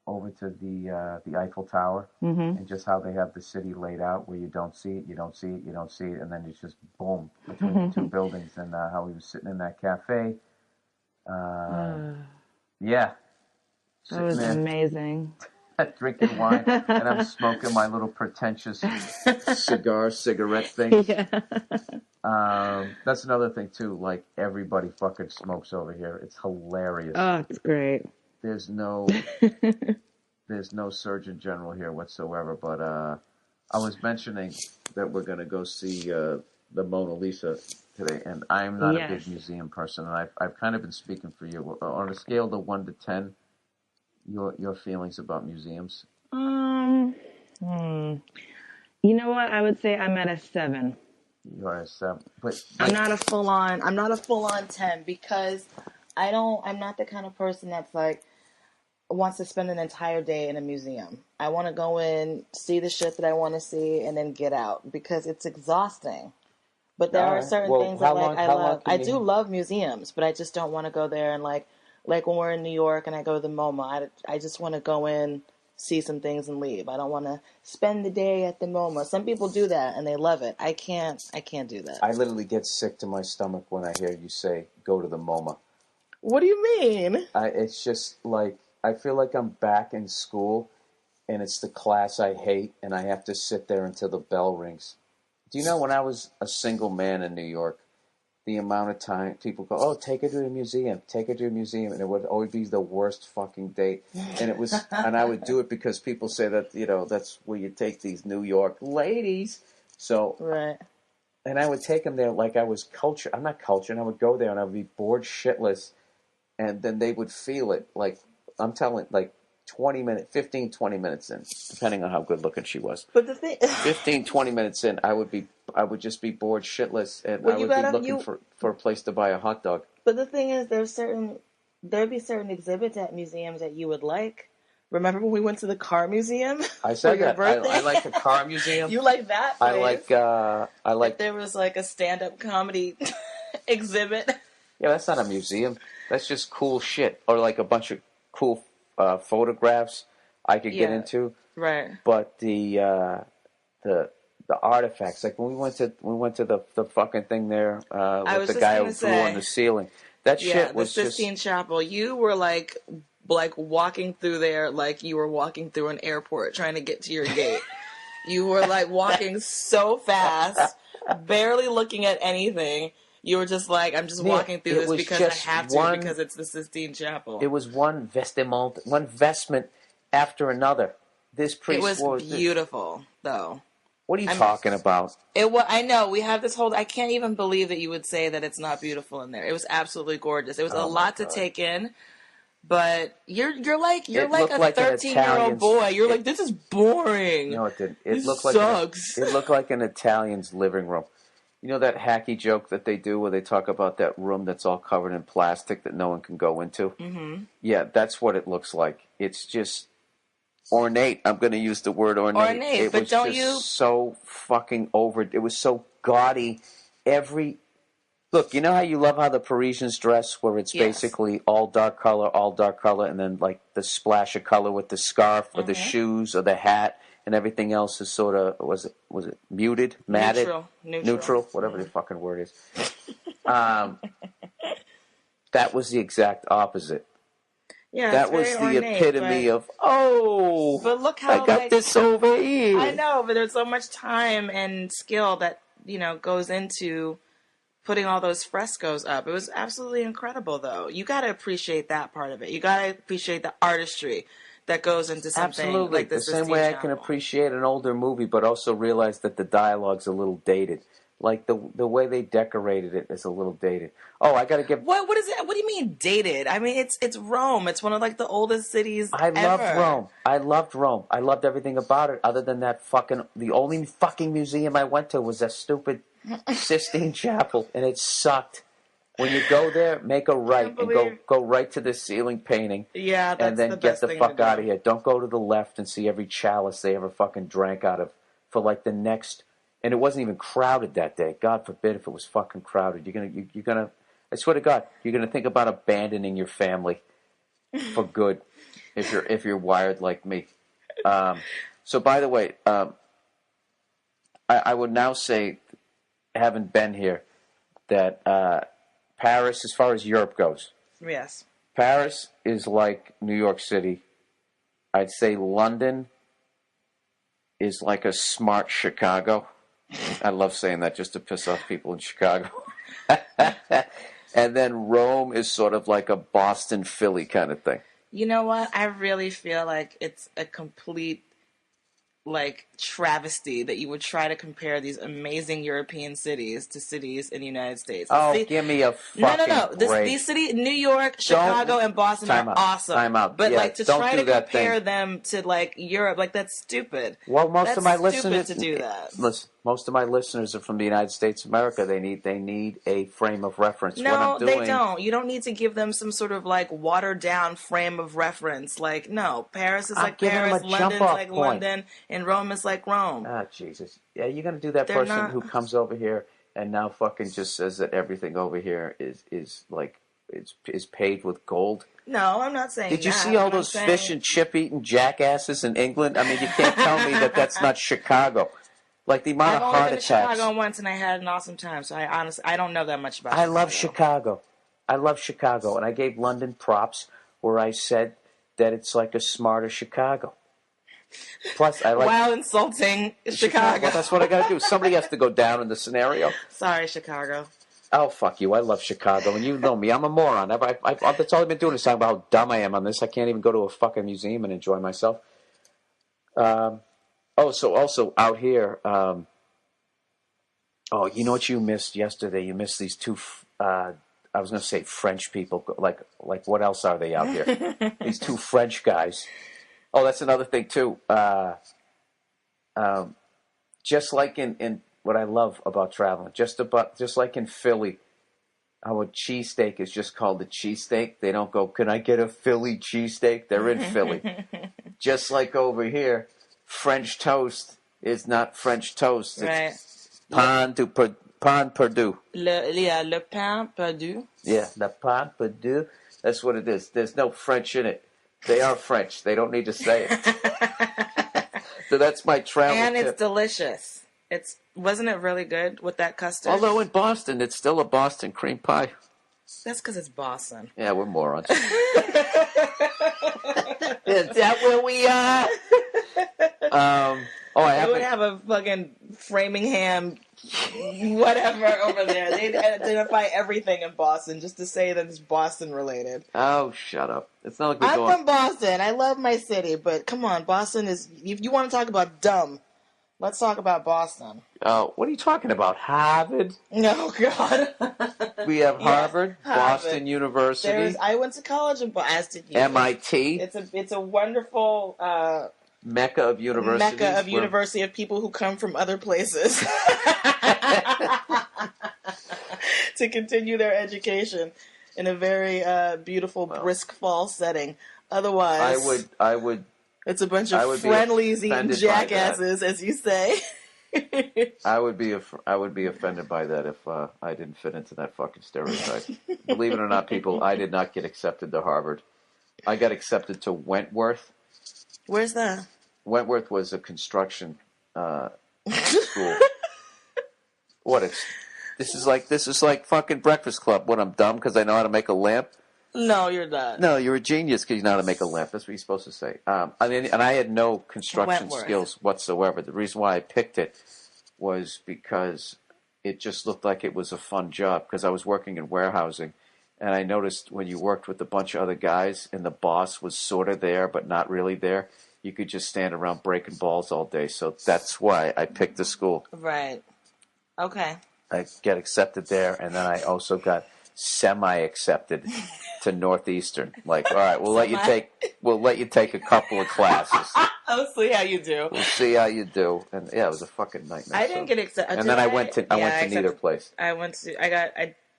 over to the Eiffel Tower, and just how they have the city laid out where you don't see it, you don't see it, you don't see it, and then it's just boom between the two buildings, and how he was sitting in that cafe. Yeah. That was amazing. Drinking wine, and I'm smoking my little pretentious cigarette thing. Yeah. That's another thing too. Like, everybody fucking smokes over here. It's hilarious. Oh, it's great. There's no Surgeon General here whatsoever. But I was mentioning that we're gonna go see the Mona Lisa today, and I'm not a big museum person, and I've kind of been speaking for you. On a scale of 1 to 10, your feelings about museums? You know what? I would say I'm at a 7. You are a 7, but I'm not a full on 10 because I'm not the kind of person that's like wants to spend an entire day in a museum. I want to go in, see the shit that I want to see, and then get out because it's exhausting. But there are certain things that I love. I do love museums, but I just don't want to go there and like when we're in New York and I go to the MoMA, I just want to go in, see some things and leave. I don't want to spend the day at the MoMA. Some people do that and they love it. I can't do that. I literally get sick to my stomach when I hear you say go to the MoMA. What do you mean? It's just like I feel like I'm back in school, and it's the class I hate, and I have to sit there until the bell rings. Do you know when I was a single man in New York, the amount of time people go, oh, take her to a museum, and it would always be the worst fucking date. And and I would do it because people say that, that's where you take these New York ladies. So, right. And I would take them there like I was cultured. I'm not cultured. I would go there and I would be bored shitless, and then they would feel it. Like, I'm telling, like 20 minutes in, depending on how good looking she was. But the thing, 15, 20 minutes in, I would just be bored shitless, and I would be looking for a place to buy a hot dog. But the thing is, there'd be certain exhibits at museums that you would like. Remember when we went to the car museum? I said for your birthday? I like the car museum. You like that place? I like. If there was like a stand-up comedy exhibit. Yeah, that's not a museum. That's just cool shit, or like a bunch of cool photographs I could get into. Right. But the artifacts, like when we went to the fucking thing there with the guy who flew on the ceiling. That shit was the Sistine Chapel. You were like walking through there like you were walking through an airport trying to get to your gate. You were like walking so fast, barely looking at anything. You were just like, I'm just walking through this because I have to, because it's the Sistine Chapel. It was one vestment after another. This priest was beautiful, though. What are you talking about? I know. We have this whole... I can't even believe that you would say that it's not beautiful in there. It was absolutely gorgeous. It was a lot to take in. But you're like a 13-year-old boy. You're like, this is boring. No, it didn't. It sucks. It looked like an Italian's living room. You know that hacky joke that they do where they talk about that room that's all covered in plastic that no one can go into? Mm-hmm. Yeah, that's what it looks like. It's just ornate. I'm going to use the word ornate. It but was don't just so fucking over. It was so gaudy. Look, you know how you love how the Parisians dress, where it's basically all dark color, and then like the splash of color with the scarf or the shoes or the hat, and everything else is sort of was it muted, matted, neutral, whatever the fucking word is. That was the exact opposite. Yeah, that was the epitome of but look how I got this over here. I know, but there's so much time and skill that goes into putting all those frescoes up. It was absolutely incredible, though. You got to appreciate that part of it. You got to appreciate the artistry that goes into something like this. The same way I can appreciate an older movie, but also realize that the dialogue's a little dated. Like the way they decorated it is a little dated. Oh, I got to give. What is it? What do you mean dated? I mean, it's Rome. It's one of like the oldest cities. I loved Rome. I loved everything about it. Other than that the only fucking museum I went to was that stupid Sistine Chapel, and it sucked. When you go there, make a right and go right to the ceiling painting. Yeah, that's and then the get best the thing fuck to out do. of here. Don't go to the left and see every chalice they ever fucking drank out of for like the next. And it wasn't even crowded that day. God forbid if it was fucking crowded. You're gonna. I swear to God, you're gonna think about abandoning your family for good if you're wired like me. So by the way, I would now say, having been here, that Paris, as far as Europe goes, Yes. Paris is like New York City. I'd say London is like a smart Chicago. I love saying that just to piss off people in Chicago. And then Rome is sort of like a Boston, Philly kind of thing. You know what? I really feel like it's a complete travesty that you would try to compare these amazing European cities to cities in the United States. Oh, give me a fucking break. These cities, New York, Chicago, and Boston are awesome. Time out. But yeah, to try to compare them to Europe, that's stupid. Well, most of my listeners to do that. Listen, most of my listeners are from the United States of America. They need a frame of reference. No, they don't. You don't need to give them some sort of watered down frame of reference. No, Paris is like Paris, London's like London, and Rome is like Rome. Ah, Jesus. Yeah, you're gonna do that person who comes over here and now fucking just says that everything over here is paved with gold. No, I'm not saying. Did you see all those fish and chip eating jackasses in England? I mean, you can't tell me that that's not Chicago. Like the amount of heart attacks. I've only been to Chicago once and I had an awesome time. So I don't know that much about. I love Chicago. I love Chicago, and I gave London props where I said that it's like a smarter Chicago. Plus, I like while insulting Chicago. Well, that's what I got to do. Somebody has to go down in the scenario. Sorry, Chicago. Oh, fuck you. I love Chicago, and you know me. I'm a moron. That's all I've been doing is talking about how dumb I am on this. I can't even go to a fucking museum and enjoy myself. So also out here, you know what you missed yesterday? You missed these two, I was going to say French people. Like what else are they out here? These two French guys. Oh, that's another thing, too. Just like in what I love about traveling, just like in Philly, how a cheesesteak is just called a cheesesteak. They don't go, can I get a Philly cheesesteak? They're in Philly. Just like over here, French toast is not French toast. Right. It's pain perdu. Le pain perdu. Yeah, le pain perdu. That's what it is. There's no French in it. They are French. They don't need to say it. So that's my travel tip. And it's delicious. Wasn't it really good with that custard? Although in Boston, it's still a Boston cream pie. That's because it's Boston. Yeah, we're morons. Is that where we are? I would have a fucking Framingham, whatever over there. They'd identify everything in Boston just to say that it's Boston related. Oh, shut up! It's not like I'm from Boston. I love my city, but come on, Boston is. If you want to talk about dumb, let's talk about Boston. Oh, what are you talking about? Harvard? No, God. We have Harvard, Harvard. Boston University. I went to college in Boston. As did you. MIT. It's a wonderful Mecca of universities. Mecca of university of people who come from other places to continue their education in a very beautiful, brisk fall setting. Otherwise, I would. It's a bunch of friendlies eating jackasses, as you say. I would be offended by that if I didn't fit into that fucking stereotype. Believe it or not, people, I did not get accepted to Harvard. I got accepted to Wentworth. Where's that? Wentworth was a construction school. This is like fucking Breakfast Club. What, I'm dumb because I know how to make a lamp? No, you're not. No, you're a genius because you know how to make a lamp. That's what you're supposed to say. And I had no construction Wentworth. skills whatsoever. The reason why I picked it was because it just looked like it was a fun job because I was working in warehousing. And I noticed when you worked with a bunch of other guys and the boss was sort of there but not really there, you could just stand around breaking balls all day. So that's why I picked the school. Right. Okay. I got accepted there, and then I also got semi-accepted to Northeastern. Like, all right, we'll let you take a couple of classes. I'll see how you do. We'll see how you do. And yeah, it was a fucking nightmare. I didn't get accepted. And then I went to neither place. I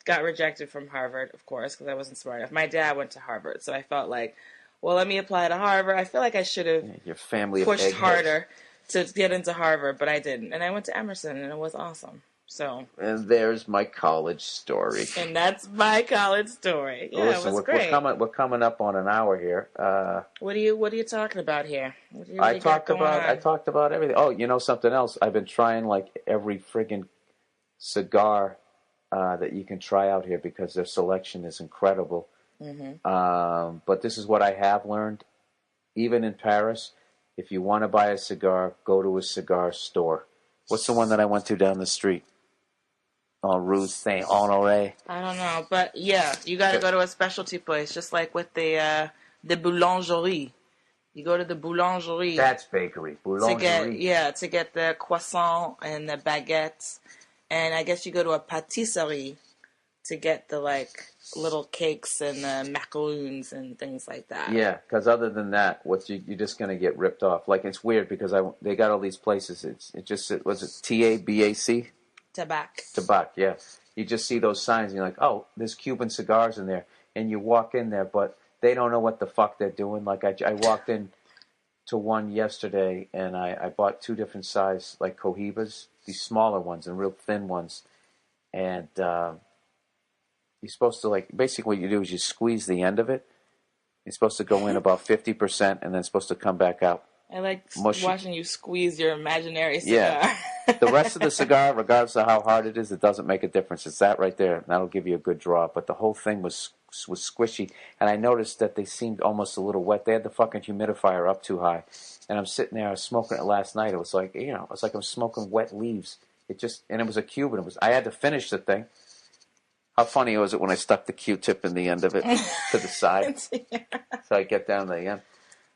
got rejected from Harvard, of course, because I wasn't smart enough. My dad went to Harvard, so I felt like, well, let me apply to Harvard. I feel like I should have Your family pushed of harder to get into Harvard, but I didn't. And I went to Emerson, and it was awesome. So. And there's my college story. And that's my college story. Yeah, Listen, it was we're great. we're coming up on an hour here. What are you talking about here? I talked about everything. Oh, you know something else? I've been trying like every friggin' cigar that you can try out here because their selection is incredible. Mm-hmm. But this is what I have learned. Even in Paris, if you want to buy a cigar, go to a cigar store. What's the one that I went to down the street? On Rue Saint Honoré. I don't know, but yeah, you got to go to a specialty place, just like with the boulangerie. You go to the boulangerie. That's bakery. Boulangerie. To get the croissant and the baguettes, and I guess you go to a pâtisserie to get the like little cakes and the macaroons and things like that. Yeah, because other than that, you're just gonna get ripped off. Like it's weird because they got all these places. Was it TABAC? Tabac, yeah. You just see those signs and you're like, oh, there's Cuban cigars in there. And you walk in there, but they don't know what the fuck they're doing. Like I walked in to one yesterday and I bought 2 different size like Cohibas, these smaller ones and real thin ones. And you're supposed to like, basically what you do is you squeeze the end of it. You're supposed to go in about 50% and then it's supposed to come back out. I like mushy. Watching you squeeze your imaginary cigar. Yeah. The rest of the cigar, regardless of how hard it is, it doesn't make a difference. It's that right there. And that'll give you a good draw. But the whole thing was squishy. And I noticed that they seemed almost a little wet. They had the fucking humidifier up too high. And I'm sitting there, I was smoking it last night. It was like, it's like I'm smoking wet leaves. And it was a Cuban. I had to finish the thing. How funny was it when I stuck the Q-tip in the end of it to the side? So I get down to the end.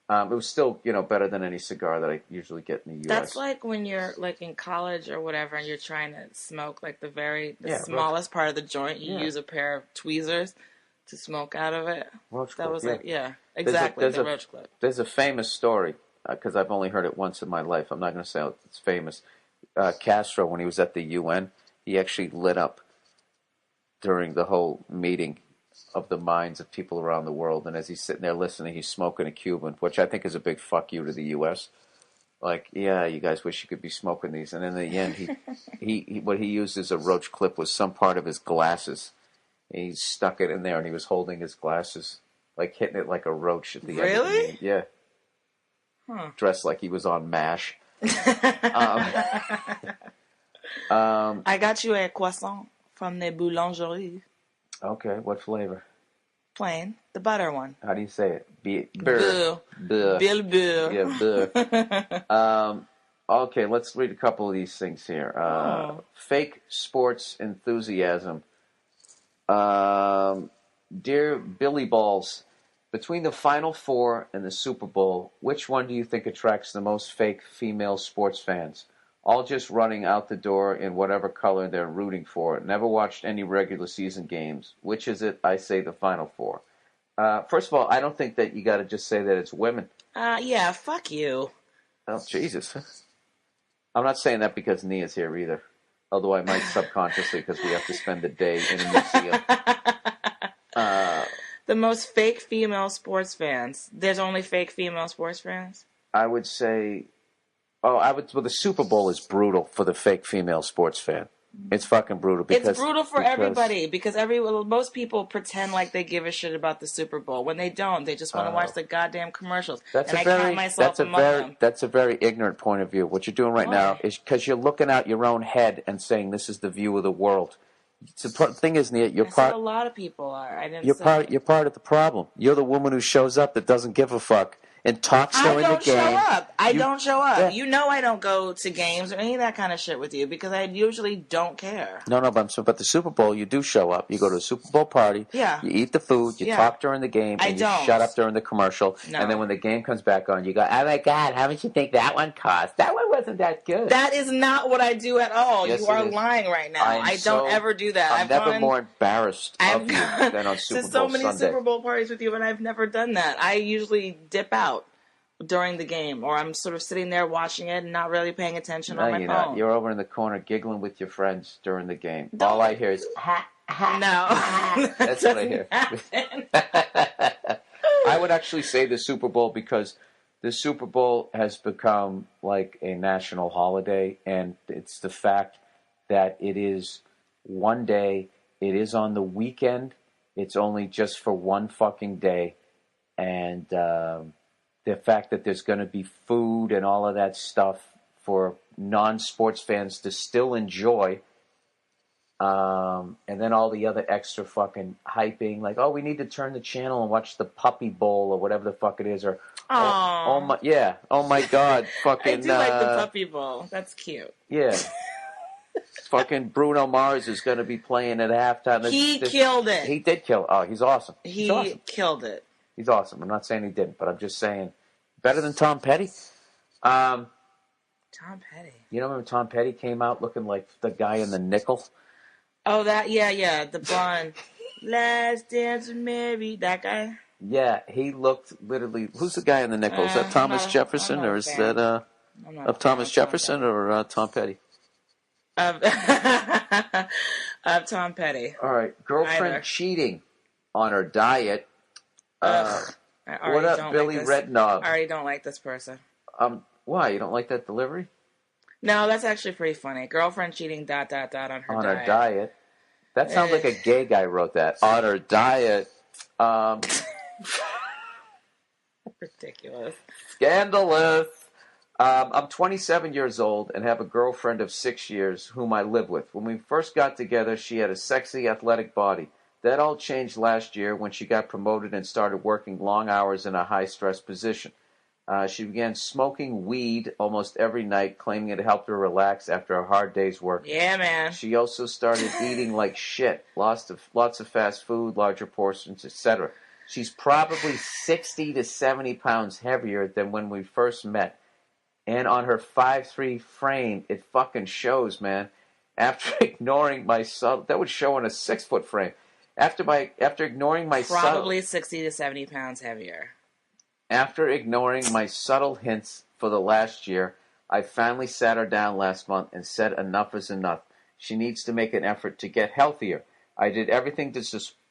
It was still, better than any cigar that I usually get in the U.S. That's like when you're like in college or whatever, and you're trying to smoke like the smallest part of the joint. You use a pair of tweezers to smoke out of it. Roach that clip, was exactly the roach clip. There's a famous story because I've only heard it once in my life. I'm not going to say it's famous. Castro, when he was at the UN, he actually lit up during the whole meeting of the minds of people around the world. And as he's sitting there listening, he's smoking a Cuban, which I think is a big fuck you to the U.S. Like, yeah, you guys wish you could be smoking these. And in the end, he what he used as a roach clip was some part of his glasses. And he stuck it in there, and he was holding his glasses, like hitting it like a roach at the end. Really? Yeah. Huh. Dressed like he was on MASH. I got you a croissant from the boulangerie. Okay, what flavor? Plain, the butter one. How do you say it? Bill Burr. Yeah, Burr. Okay, let's read a couple of these things here. Fake sports enthusiasm. Dear Billy Balls, between the Final Four and the Super Bowl, which one do you think attracts the most fake female sports fans? All just running out the door in whatever color they're rooting for. Never watched any regular season games. Which is it? I say the Final Four. First of all, I don't think that you got to just say that it's women. Yeah, fuck you. Oh, Jesus. I'm not saying that because Nia's here either. Although I might subconsciously because we have to spend the day in a museum. The most fake female sports fans. There's only fake female sports fans? I would say... Well, the Super Bowl is brutal for the fake female sports fan. It's fucking brutal. It's brutal for everybody because most people pretend like they give a shit about the Super Bowl when they don't. They just want to watch the goddamn commercials. That's a very ignorant point of view. What you're doing right now is because you're looking out your own head and saying this is the view of the world. The thing is, Nia, a lot of people are. You're part of the problem. You're the woman who shows up that doesn't give a fuck. And talks during the game. I don't show up. Yeah. You know I don't go to games or any of that kind of shit with you because I usually don't care. No, but the Super Bowl, you do show up. You go to a Super Bowl party. Yeah. You eat the food. You talk during the game. And you shut up during the commercial. No. And then when the game comes back on, you go, oh my God, how much you think that one cost? That one wasn't that good. That is not what I do at all. Yes, you are lying right now. I don't ever do that. I'm never more embarrassed of you than on Super Bowl Sunday. So many Super Bowl parties with you, but I've never done that. I usually dip out during the game, or I'm sort of sitting there watching it and not really paying attention on my phone. You're over in the corner giggling with your friends during the game. All I hear is, ha, No. That's what I hear. I would actually say the Super Bowl because the Super Bowl has become like a national holiday, and it's the fact that it is one day, it is on the weekend, it's only just for one fucking day, and the fact that there's going to be food and all of that stuff for non-sports fans to still enjoy. And then all the other extra fucking hyping, like, oh, we need to turn the channel and watch the Puppy Bowl or whatever the fuck it is, or oh my, yeah, oh my god, fucking. I do like the Puppy Bowl. That's cute. Yeah, fucking Bruno Mars is going to be playing at halftime. He killed it. He did kill it. Oh, he's awesome. He awesome. killed it. He's awesome. I'm not saying he didn't, but I'm just saying better than Tom Petty. Tom Petty. You know, remember Tom Petty came out looking like the guy in the Nickel? Oh, that, yeah, the blonde. Last Dance with Mary, that guy? Yeah, he looked literally. Who's the guy in the Nickel? Is that Thomas Jefferson, or is that of Thomas Jefferson or Tom Petty? Of Tom Petty. All right, girlfriend cheating on her diet. What up, Billy Redknob? I already don't like this person. Why, you don't like that delivery? No, that's actually pretty funny. Girlfriend cheating ... on her diet. On her diet. That sounds like a gay guy wrote that. On her diet. Ridiculous. Scandalous. I'm 27 years old and have a girlfriend of 6 years whom I live with. When we first got together, she had a sexy, athletic body. That all changed last year when she got promoted and started working long hours in a high-stress position. She began smoking weed almost every night, claiming it helped her relax after a hard day's work. Yeah, man. She also started eating like shit, lots of fast food, larger portions, etc. She's probably 60 to 70 pounds heavier than when we first met. And on her 5'3" frame, it fucking shows, man. After ignoring my subtle... That would show on a 6-foot frame. After ignoring my probably 60 to 70 pounds heavier. After ignoring my subtle hints for the last year, I finally sat her down last month and said enough is enough. She needs to make an effort to get healthier. I did everything to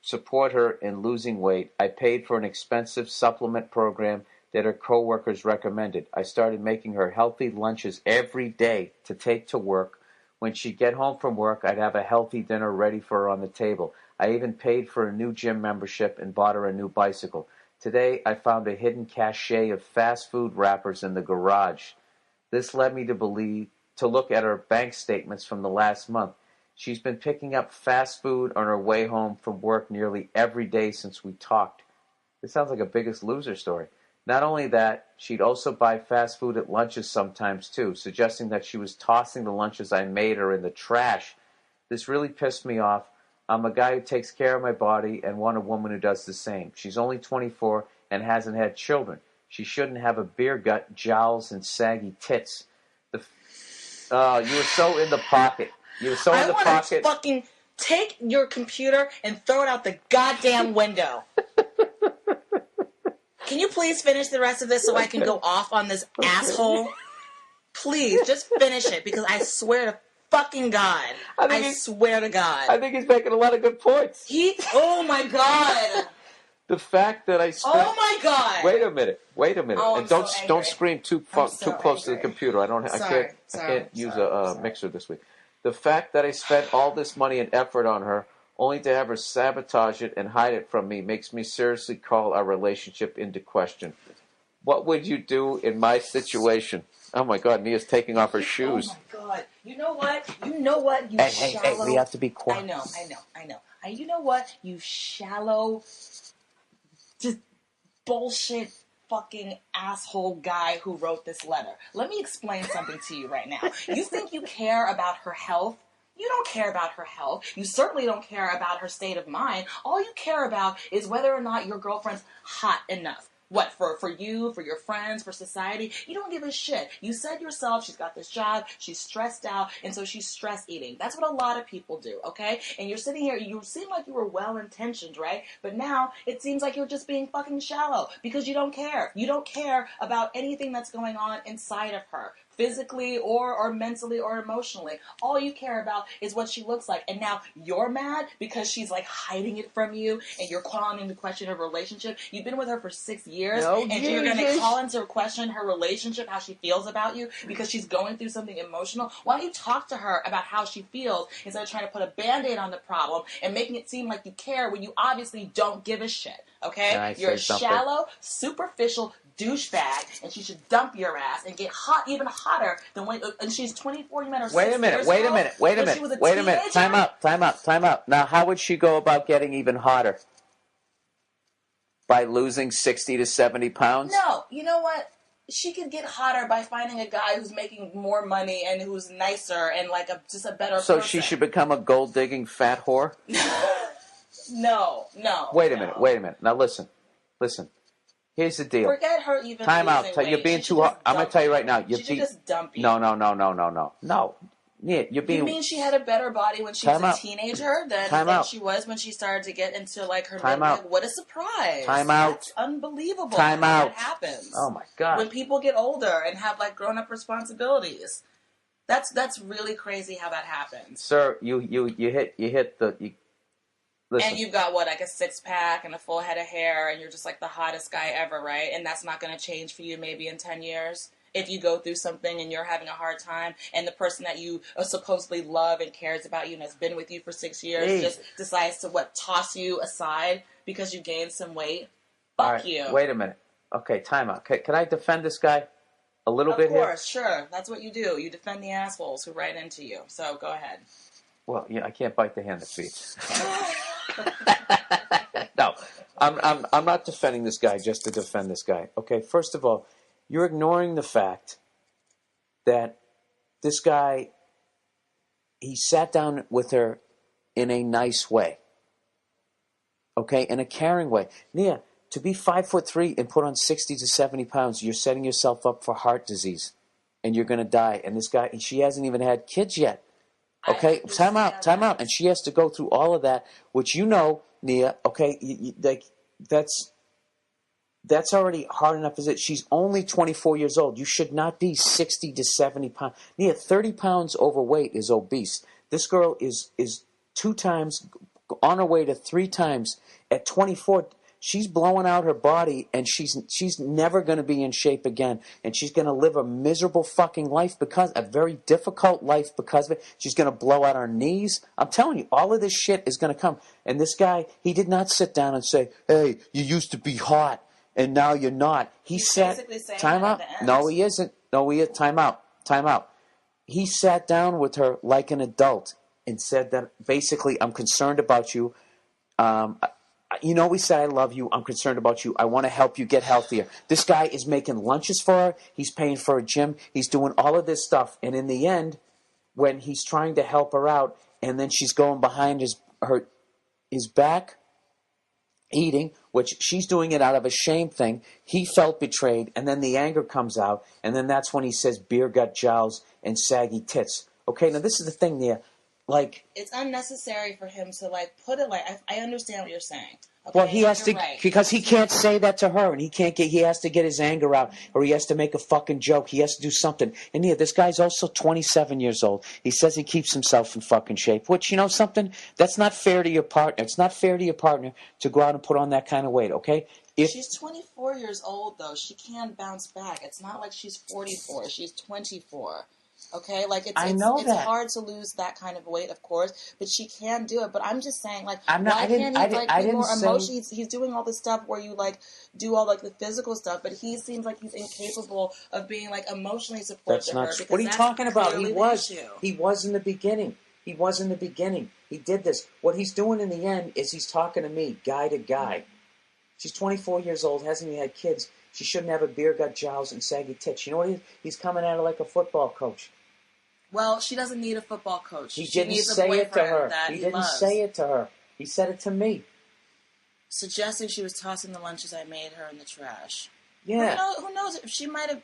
support her in losing weight. I paid for an expensive supplement program that her coworkers recommended. I started making her healthy lunches every day to take to work. When she'd get home from work, I'd have a healthy dinner ready for her on the table. I even paid for a new gym membership and bought her a new bicycle. Today, I found a hidden cache of fast food wrappers in the garage. This led me to look at her bank statements from the last month. She's been picking up fast food on her way home from work nearly every day since we talked. This sounds like a Biggest Loser story. Not only that, she'd also buy fast food at lunches sometimes too, suggesting that she was tossing the lunches I made her in the trash. This really pissed me off. I'm a guy who takes care of my body and want a woman who does the same. She's only 24 and hasn't had children. She shouldn't have a beer gut, jowls, and saggy tits. You were so in the pocket. You were so in the pocket. I want to fucking take your computer and throw it out the goddamn window. Can you please finish the rest of this so I can go off on this asshole? Please, just finish it, because I swear to fucking God. I swear to God. I think he's making a lot of good points. Oh my God. The fact that I spent... Oh my God. Wait a minute. Oh, and don't scream too close to the computer. I can't use a mixer this week. The fact that I spent all this money and effort on her only to have her sabotage it and hide it from me makes me seriously call our relationship into question. What would you do in my situation? Oh my God, Mia's taking off her shoes. Oh my God. You know what? You Hey, we have to be quiet. I know. And you know what? You shallow, just bullshit fucking asshole guy who wrote this letter. Let me explain something to you right now. You think you care about her health? You don't care about her health. You certainly don't care about her state of mind. All you care about is whether or not your girlfriend's hot enough. What, for you, for your friends, for society? You don't give a shit. You said yourself she's got this job, she's stressed out, and so she's stress eating. That's what a lot of people do, okay? And you're sitting here, you seem like you were well-intentioned, right? But now it seems like you're just being fucking shallow because you don't care. You don't care about anything that's going on inside of her. physically or mentally or emotionally. All you care about is what she looks like. And now you're mad because she's like hiding it from you and you're calling into question her relationship. You've been with her for 6 years and you're going to call into question her relationship, how she feels about you because she's going through something emotional. Why don't you talk to her about how she feels instead of trying to put a Band-Aid on the problem and making it seem like you care when you obviously don't give a shit, okay? You're a shallow, superficial douchebag, and she should dump your ass and get hot, even hotter than when. And she's 24. You met her. Wait a minute. Time out. Now, how would she go about getting even hotter? By losing 60 to 70 pounds? No, you know what? She could get hotter by finding a guy who's making more money and who's nicer and like just a better person. So she should become a gold-digging fat whore? No. Wait a minute. Now listen. Here's the deal. Forget her even. Time out. You're being too hard. I'm going to tell you right now. She should just dump you. No. Yeah, you're being. You mean she had a better body when she was a teenager than she was when she started to get into like her midlife? What a surprise! Time out. That's unbelievable. Time out. That happens. Oh my God! When people get older and have like grown-up responsibilities, that's really crazy how that happens. Sir, you hit the. Listen. And you've got like a 6-pack and a full head of hair, and you're just like the hottest guy ever, right? And that's not going to change for you maybe in 10 years. If you go through something and you're having a hard time, and the person that you supposedly love and cares about you and has been with you for 6 years just decides to toss you aside because you gained some weight, fuck you. Wait a minute. Okay, time out. Can I defend this guy a little bit here? Of course, sure. That's what you do. You defend the assholes who write into you. So go ahead. Well, yeah, I can't bite the hand that feeds. No, I'm not defending this guy just to defend this guy. Okay, first of all, you're ignoring the fact that this guy, he sat down with her in a nice way. Okay, in a caring way. Nia, to be 5'3" and put on 60 to 70 pounds, you're setting yourself up for heart disease, and you're going to die. And this guy, she hasn't even had kids yet. Okay, time out. And she has to go through all of that, which you know, Nia, okay, that's already hard enough as it. She's only 24 years old. You should not be 60 to 70 pounds. Nia, 30 pounds overweight is obese. This girl is 2 times, on her way to 3 times. At 24, she's blowing out her body, and she's never going to be in shape again. And she's going to live a miserable fucking life, a very difficult life because of it. She's going to blow out her knees. I'm telling you, all of this shit is going to come. And this guy, he did not sit down and say, hey, you used to be hot, and now you're not. He's basically saying time out. No, he isn't. Time out. He sat down with her like an adult and said that basically, I'm concerned about you. We said, I love you. I'm concerned about you. I want to help you get healthier. This guy is making lunches for her. He's paying for a gym. He's doing all of this stuff. And in the end, when he's trying to help her out, and then she's going behind his back, eating, which she's doing it out of a shame thing, he felt betrayed, and then the anger comes out, and then that's when he says beer gut jowls and saggy tits. Okay, now this is the thing there. Like, it's unnecessary for him to put it I understand what you're saying. Okay? Well, he has to, because he can't say that to her, and he has to get his anger out, or he has to make a fucking joke. He has to do something. And yeah, this guy's also 27 years old. He says he keeps himself in fucking shape, which, you know something? That's not fair to your partner. It's not fair to your partner to go out and put on that kind of weight, okay? She's 24 years old, though. She can bounce back. It's not like she's 44. She's 24. Okay, it's hard to lose that kind of weight, of course, but she can do it. But I'm just saying, why can't he be more emotional? He's doing all this stuff where you do all the physical stuff, but he seems like he's incapable of being emotionally supportive to her. What are you talking about? He was in the beginning. He did this. What he's doing in the end is he's talking to me, guy to guy. She's 24 years old, hasn't even had kids. She shouldn't have a beer gut jowls and saggy tits. You know what? He's coming at her like a football coach. Well, she doesn't need a football coach. He didn't say it to her. He didn't say it to her. He said it to me. Suggesting she was tossing the lunches I made her in the trash. Yeah. Who knows? She might have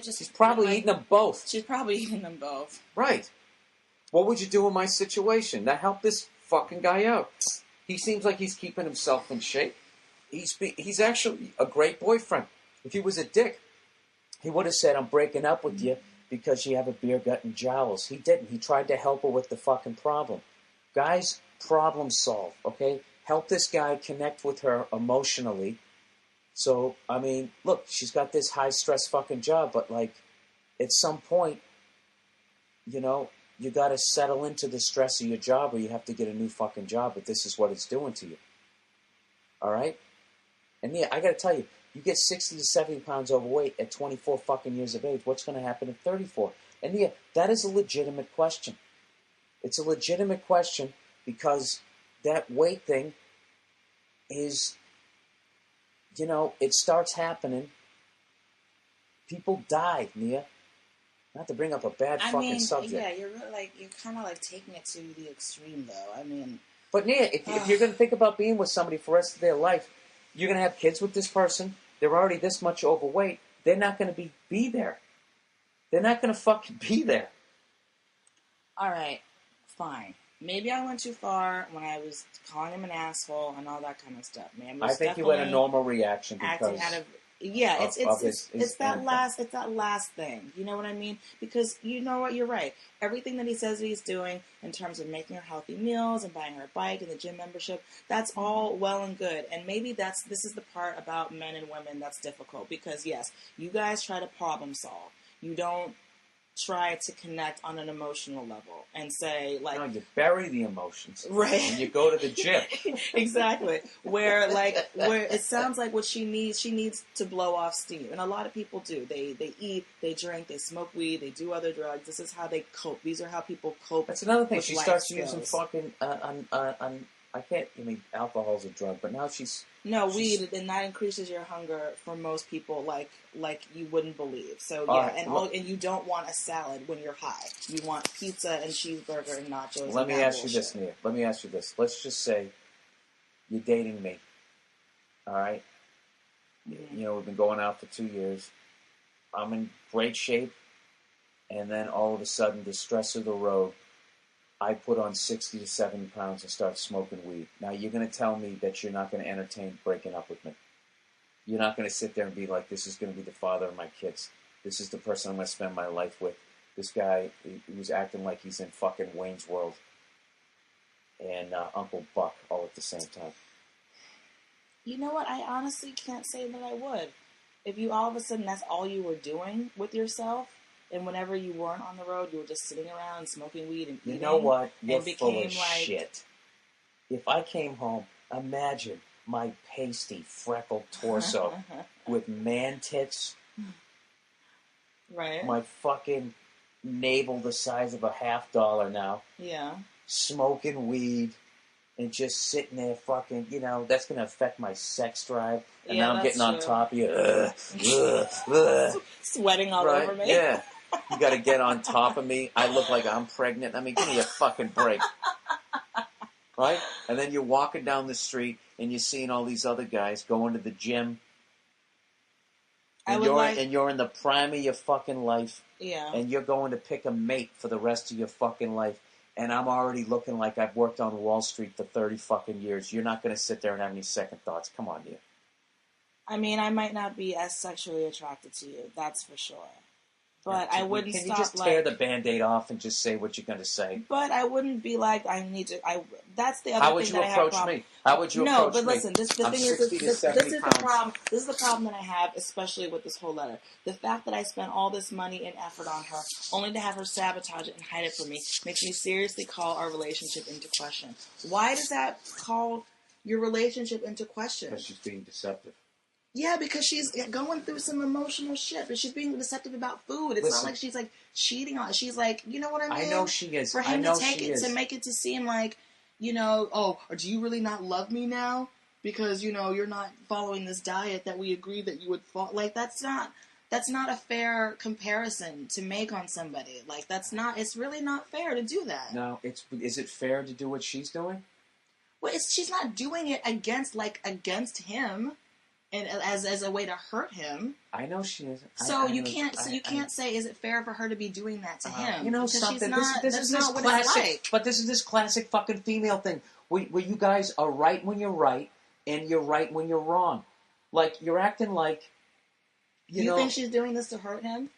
just. She's probably eating them both. She's probably eating them both. Right. What would you do in my situation? That helped this fucking guy out. He seems like he's keeping himself in shape. He's actually a great boyfriend. If he was a dick, he would have said, I'm breaking up with you because you have a beer gut and jowls. He didn't. He tried to help her with the fucking problem. Guys, problem solve, okay? Help this guy connect with her emotionally. So, I mean, look, she's got this high-stress fucking job, but, like, at some point, you know, you got to settle into the stress of your job or you have to get a new fucking job, but this is what it's doing to you. All right? And yeah, I got to tell you, you get 60 to 70 pounds overweight at 24 fucking years of age, what's going to happen at 34? And yeah, that is a legitimate question. It's a legitimate question because that weight thing is, you know, it starts happening. People die, Nia. Not to bring up a bad fucking subject. Yeah, you're really you're kind of like taking it to the extreme, though. I mean, but Nia, if you're going to think about being with somebody for the rest of their life, you're going to have kids with this person. They're already this much overweight. They're not going to be there. They're not going to fucking be there. All right, fine. Maybe I went too far when I was calling him an asshole and all that kind of stuff. Man, I think you had a normal reaction because acting out of it's that last thing. You know what I mean? Because you know what, you're right. Everything that he says he's doing in terms of making her healthy meals and buying her a bike and the gym membership, that's all well and good. And maybe this is the part about men and women that's difficult because yes, you guys try to problem solve. You don't try to connect on an emotional level and say like, no, you bury the emotions, right? And you go to the gym. Exactly. Where it sounds like what she needs to blow off steam, and a lot of people do. They eat, they drink, they smoke weed, they do other drugs. This is how they cope. These are how people cope. That's another thing. She starts skills. using fucking I mean, alcohol's a drug, but now she's weed, and that increases your hunger for most people, like you wouldn't believe. So all yeah, right, and you don't want a salad when you're high. You want pizza and cheeseburger and nachos. Let me ask you this, Nia. Let me ask you this. Let's just say you're dating me. All right. Mm-hmm. You know, we've been going out for 2 years. I'm in great shape, and then all of a sudden, the stress of the road. I put on 60 to 70 pounds and start smoking weed. Now, you're going to tell me that you're not going to entertain breaking up with me. You're not going to sit there and be like, this is going to be the father of my kids. This is the person I'm going to spend my life with. This guy who's acting like he's in fucking Wayne's World and Uncle Buck all at the same time. You know what? I honestly can't say that I would. If you all of a sudden that's all you were doing with yourself, and whenever you weren't on the road, you were just sitting around and smoking weed and eating. You know what? You're full of like, shit. If I came home, imagine my pasty, freckled torso with man tits. Right. My fucking navel the size of a $50 now. Yeah. Smoking weed and just sitting there fucking, you know, that's going to affect my sex drive. And now I'm getting on top of you. Sweating all over me. Yeah. You got to get on top of me. I look like I'm pregnant. I mean, give me a fucking break. Right? And then you're walking down the street and you're seeing all these other guys going to the gym. And you're in the prime of your fucking life. Yeah. And you're going to pick a mate for the rest of your fucking life. And I'm already looking like I've worked on Wall Street for 30 fucking years. You're not going to sit there and have any second thoughts. Come on, dude. I mean, I might not be as sexually attracted to you. That's for sure. But I wouldn't stop. Can you just tear the Band-Aid off and just say what you're going to say? But I wouldn't be like, I need to. That's the other thing. How would you approach me? How would you approach me? No, but listen. This is the problem. This is the problem that I have, especially with this whole letter. The fact that I spent all this money and effort on her, only to have her sabotage it and hide it from me, makes me seriously call our relationship into question. Why does that call your relationship into question? Because she's being deceptive. Yeah, because she's going through some emotional shit, but she's being deceptive about food. It's not like she's like cheating on it. She's like, you know what I mean? I know she is. For him to make it to seem like, you know, oh, or do you really not love me now? Because, you know, you're not following this diet that we agreed that you would follow. Like, that's not a fair comparison to make on somebody. Like, it's really not fair to do that. No, is it fair to do what she's doing? Well, she's not doing it against him. And as a way to hurt him. I know she isn't. So you can't say, is it fair for her to be doing that to him? You know because something. This is not what it's like. But this is this classic fucking female thing, where you guys are right when you're right, and you're right when you're wrong. Like you're acting like. You think she's doing this to hurt him?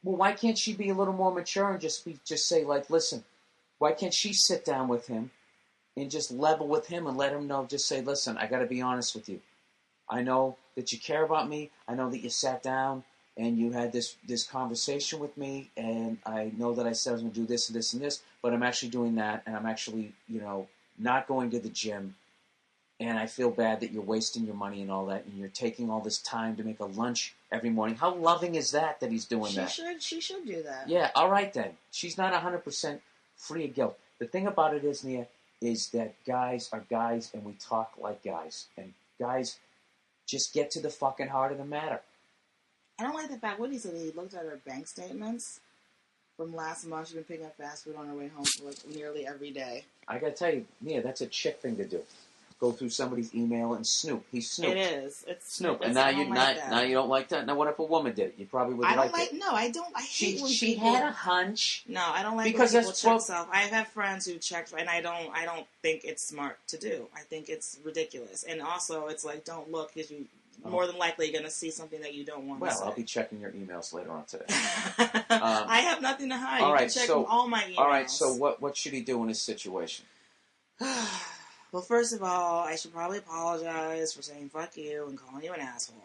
Well, why can't she be a little more mature and just say, like, listen, why can't she sit down with him and just level with him and let him know, just say, listen, I got to be honest with you. I know that you care about me. I know that you sat down and you had this conversation with me, and I know that I said I was going to do this and this and this, but I'm actually doing that, and I'm actually, not going to the gym, and I feel bad that you're wasting your money and all that, and you're taking all this time to make a lunch every morning. How loving is that he's doing that? She should do that. Yeah, all right then. She's not 100% free of guilt. The thing about it is, Nia, is that guys are guys, and we talk like guys, and guys just get to the fucking heart of the matter. I don't like the fact what he said. He looked at her bank statements from last month. She's been picking up fast food on her way home for like nearly every day. I gotta tell you, Nia, that's a chick thing to do. Go through somebody's email and snoop. He's snoop. It is. It's snoop. And now now you don't like that. Now what if a woman did it? You probably would like it. No, I don't. I hate when she people, had a hunch. No, I don't like because when people check stuff. I have friends who check, and I don't think it's smart to do. I think it's ridiculous. And also, it's like, don't look because you more than likely going to see something that you don't want to see. Well, I'll be checking your emails later on today. I have nothing to hide. All right, you can check all my emails. All right, so what should he do in this situation? Well, first of all, I should probably apologize for saying fuck you and calling you an asshole.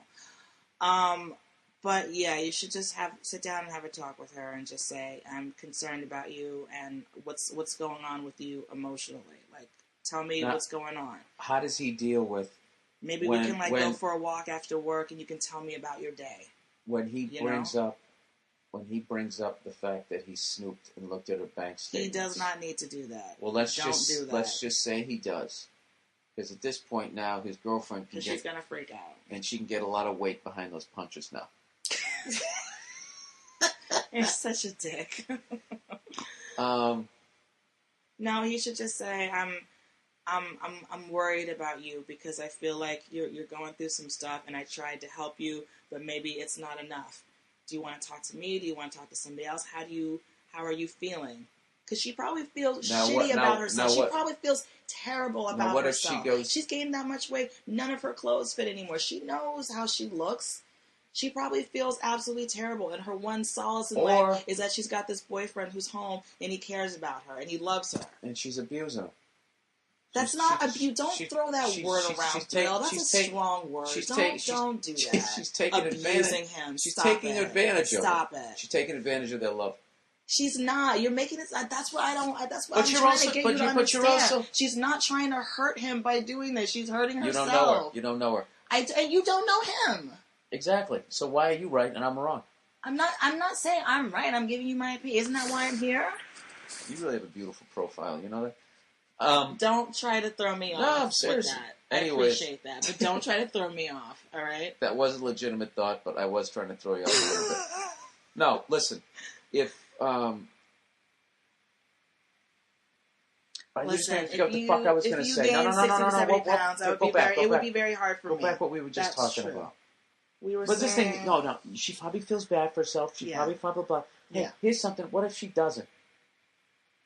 But yeah, you should just sit down and have a talk with her and just say, I'm concerned about you and what's going on with you emotionally. Like, tell me what's going on. How does he deal with? Maybe we can go for a walk after work and you can tell me about your day. When he brings up the fact that he snooped and looked at her bank statements. He does not need to do that. Well, let's just say he does. Because at this point now, his girlfriend she's going to freak out. And she can get a lot of weight behind those punches now. You're such a dick. No, he should just say, I'm worried about you because I feel like you're going through some stuff and I tried to help you, but maybe it's not enough. Do you want to talk to me? Do you want to talk to somebody else? How are you feeling? Because she probably feels shitty about herself. She probably feels terrible about herself. She's gained that much weight. None of her clothes fit anymore. She knows how she looks. She probably feels absolutely terrible. And her one solace in life is that she's got this boyfriend who's home and he cares about her and he loves her. And she's abusing him. That's not abuse. Don't throw that word around, Bill. That's a strong word. Don't do that. She's taking abusing him. She's taking advantage of him. Stop it. She's taking advantage of their love. She's not. You're making it. That's what I don't. That's what I'm trying to get you to understand. She's not trying to hurt him by doing this. She's hurting herself. You don't know her. And you don't know him. Exactly. So why are you right and I'm wrong? I'm not saying I'm right. I'm giving you my opinion. Isn't that why I'm here? You really have a beautiful profile. You know that. Don't try to throw me off. No, I'm serious. With that. Anyways. I appreciate that, but don't try to throw me off. All right. That was a legitimate thought, but I was trying to throw you off a little bit. No, listen. If I just forgot the fuck I was going to say. No. It would be very hard for me. Go back what we were just talking about. We were but saying... this thing, no. She probably feels bad for herself. She probably blah, blah, blah. Hey, here's something. What if she doesn't?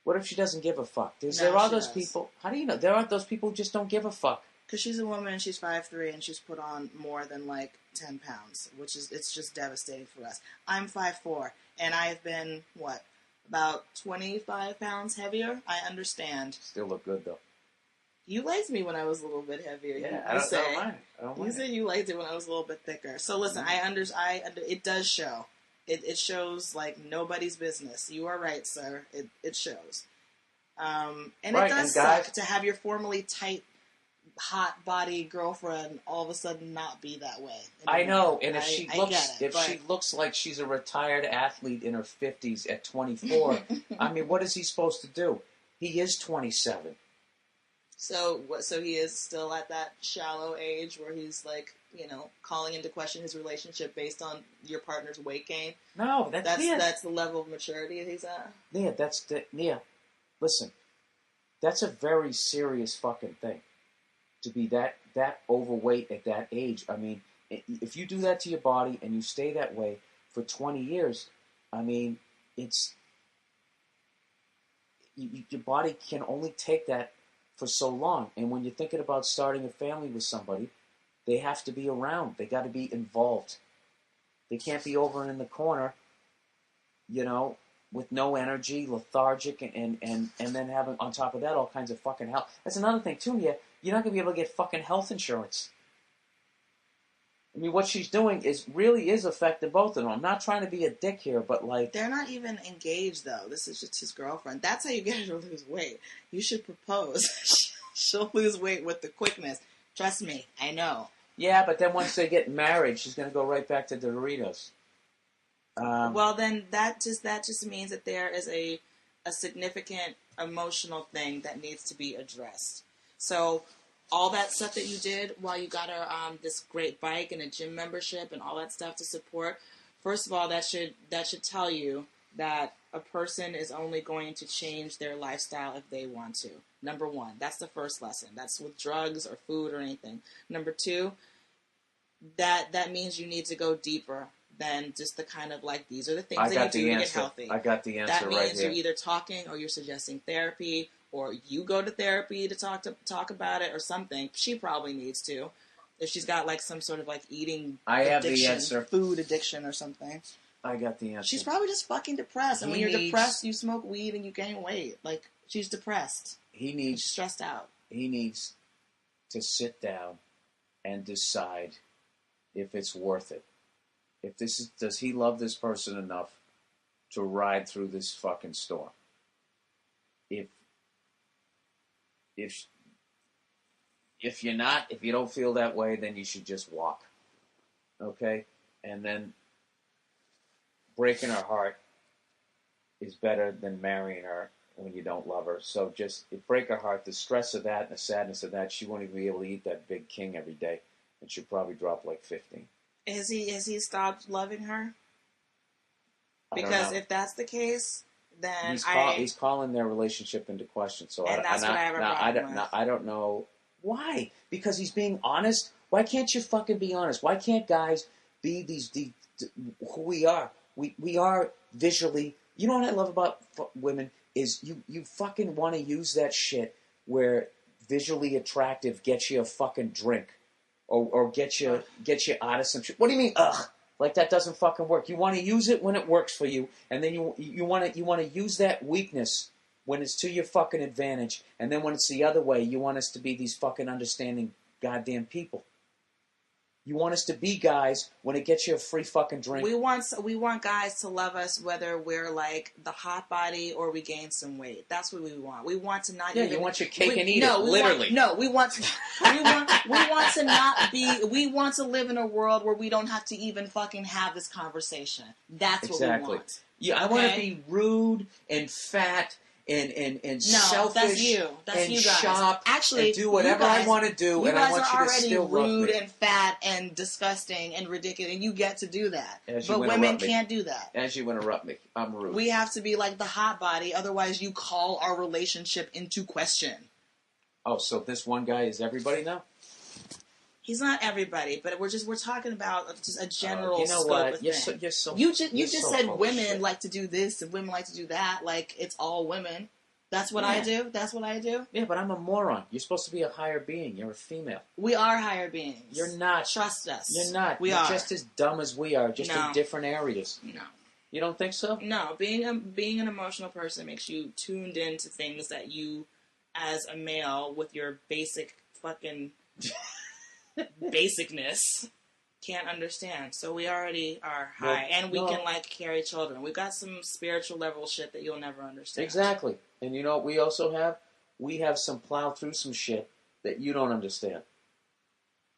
What if she doesn't give a fuck? There are those people. How do you know? There aren't those people who just don't give a fuck. Because she's a woman and she's 5'3" and she's put on more than like 10 pounds, it's just devastating for us. I'm 5'4" and I've been, about 25 pounds heavier? I understand. Still look good though. You liked me when I was a little bit heavier. Yeah, I don't mind. You said you liked it when I was a little bit thicker. So listen, it does show. It shows like nobody's business. You are right, sir. It shows. And it does suck to have your formerly tight, hot body girlfriend all of a sudden not be that way. I know, and if she looks like she's a retired athlete in her 50s at 24, I mean, what is he supposed to do? He is 27. So he is still at that shallow age where he's like, calling into question his relationship based on your partner's weight gain. No, that's the level of maturity he's at. Nia, listen, that's a very serious fucking thing. To be that overweight at that age. I mean, if you do that to your body and you stay that way for 20 years, I mean, your body can only take that for so long. And when you're thinking about starting a family with somebody, they have to be around. They got to be involved. They can't be over in the corner, you know, with no energy, lethargic, and then having, on top of that, all kinds of fucking health. That's another thing, too. You're not going to be able to get fucking health insurance. I mean, what she's doing really is affecting both of them. I'm not trying to be a dick here, but like... They're not even engaged, though. This is just his girlfriend. That's how you get her to lose weight. You should propose. She'll lose weight with the quickness. Trust me, I know. Yeah, but then once they get married, she's going to go right back to the Doritos. Well, then that just means that there is a significant emotional thing that needs to be addressed. So all that stuff that you did while you got her this great bike and a gym membership and all that stuff to support, first of all, that should tell you that a person is only going to change their lifestyle if they want to. Number one, that's the first lesson. That's with drugs or food or anything. Number two, that means you need to go deeper than just the kind of like, these are the things that you do to get healthy. I got the answer right here. That means you're either talking or you're suggesting therapy, or you go to therapy to talk about it or something. She probably needs to. If she's got like some sort of like eating have the answer. Food addiction or something. I got the answer. She's probably just fucking depressed. And when you're depressed, you smoke weed and you gain weight. Like, she's depressed. She's stressed out. He needs to sit down and decide if it's worth it. Does he love this person enough to ride through this fucking storm? If you're not, if you don't feel that way, then you should just walk. Okay? And then breaking her heart is better than marrying her when you don't love her. So just break her heart, the stress of that and the sadness of that, she won't even be able to eat that big king every day. And she'll probably drop like 15. Has he stopped loving her? Because if that's the case, then he's calling their relationship into question. So that's what I have a problem with. I don't know why. Because he's being honest. Why can't you fucking be honest? Why can't guys be who we are? We are visually. You know what I love about women is you fucking want to use that shit where visually attractive gets you a fucking drink. Or get you out of some shit. What do you mean? Ugh, like that doesn't fucking work. You want to use it when it works for you, and then you want to use that weakness when it's to your fucking advantage, and then when it's the other way, you want us to be these fucking understanding goddamn people. You want us to be guys when it gets you a free fucking drink. We want guys to love us whether we're like the hot body or we gain some weight. That's what we want. We want to not. Yeah, you want your cake and eat it. Literally. We want to not be. We want to live in a world where we don't have to even fucking have this conversation. That's what we want. Yeah, I want to be rude and fat. And selfish. That's you. That's and you guys. Shop Actually, and do whatever I want to do, and I want you to still love me. You guys are already rude and fat and disgusting and ridiculous, and you get to do that. But women can't do that. As you interrupt me, I'm rude. We have to be like the hot body, otherwise you call our relationship into question. Oh, so this one guy is everybody now? He's not everybody, but we're talking about just a general scope of thing. You just said women like to do this and women like to do that. Like it's all women. That's what I do. That's what I do. Yeah, but I'm a moron. You're supposed to be a higher being. You're a female. We are higher beings. You're not. Trust us. You're not. You're just as dumb as we are, just in different areas. No. You don't think so? No. Being an emotional person makes you tuned into things that you, as a male, with your basic fucking basicness, can't understand. So we already are high, and we can like carry children. We've got some spiritual level shit that you'll never understand. Exactly. And you know what we also have? We have some plow through some shit that you don't understand.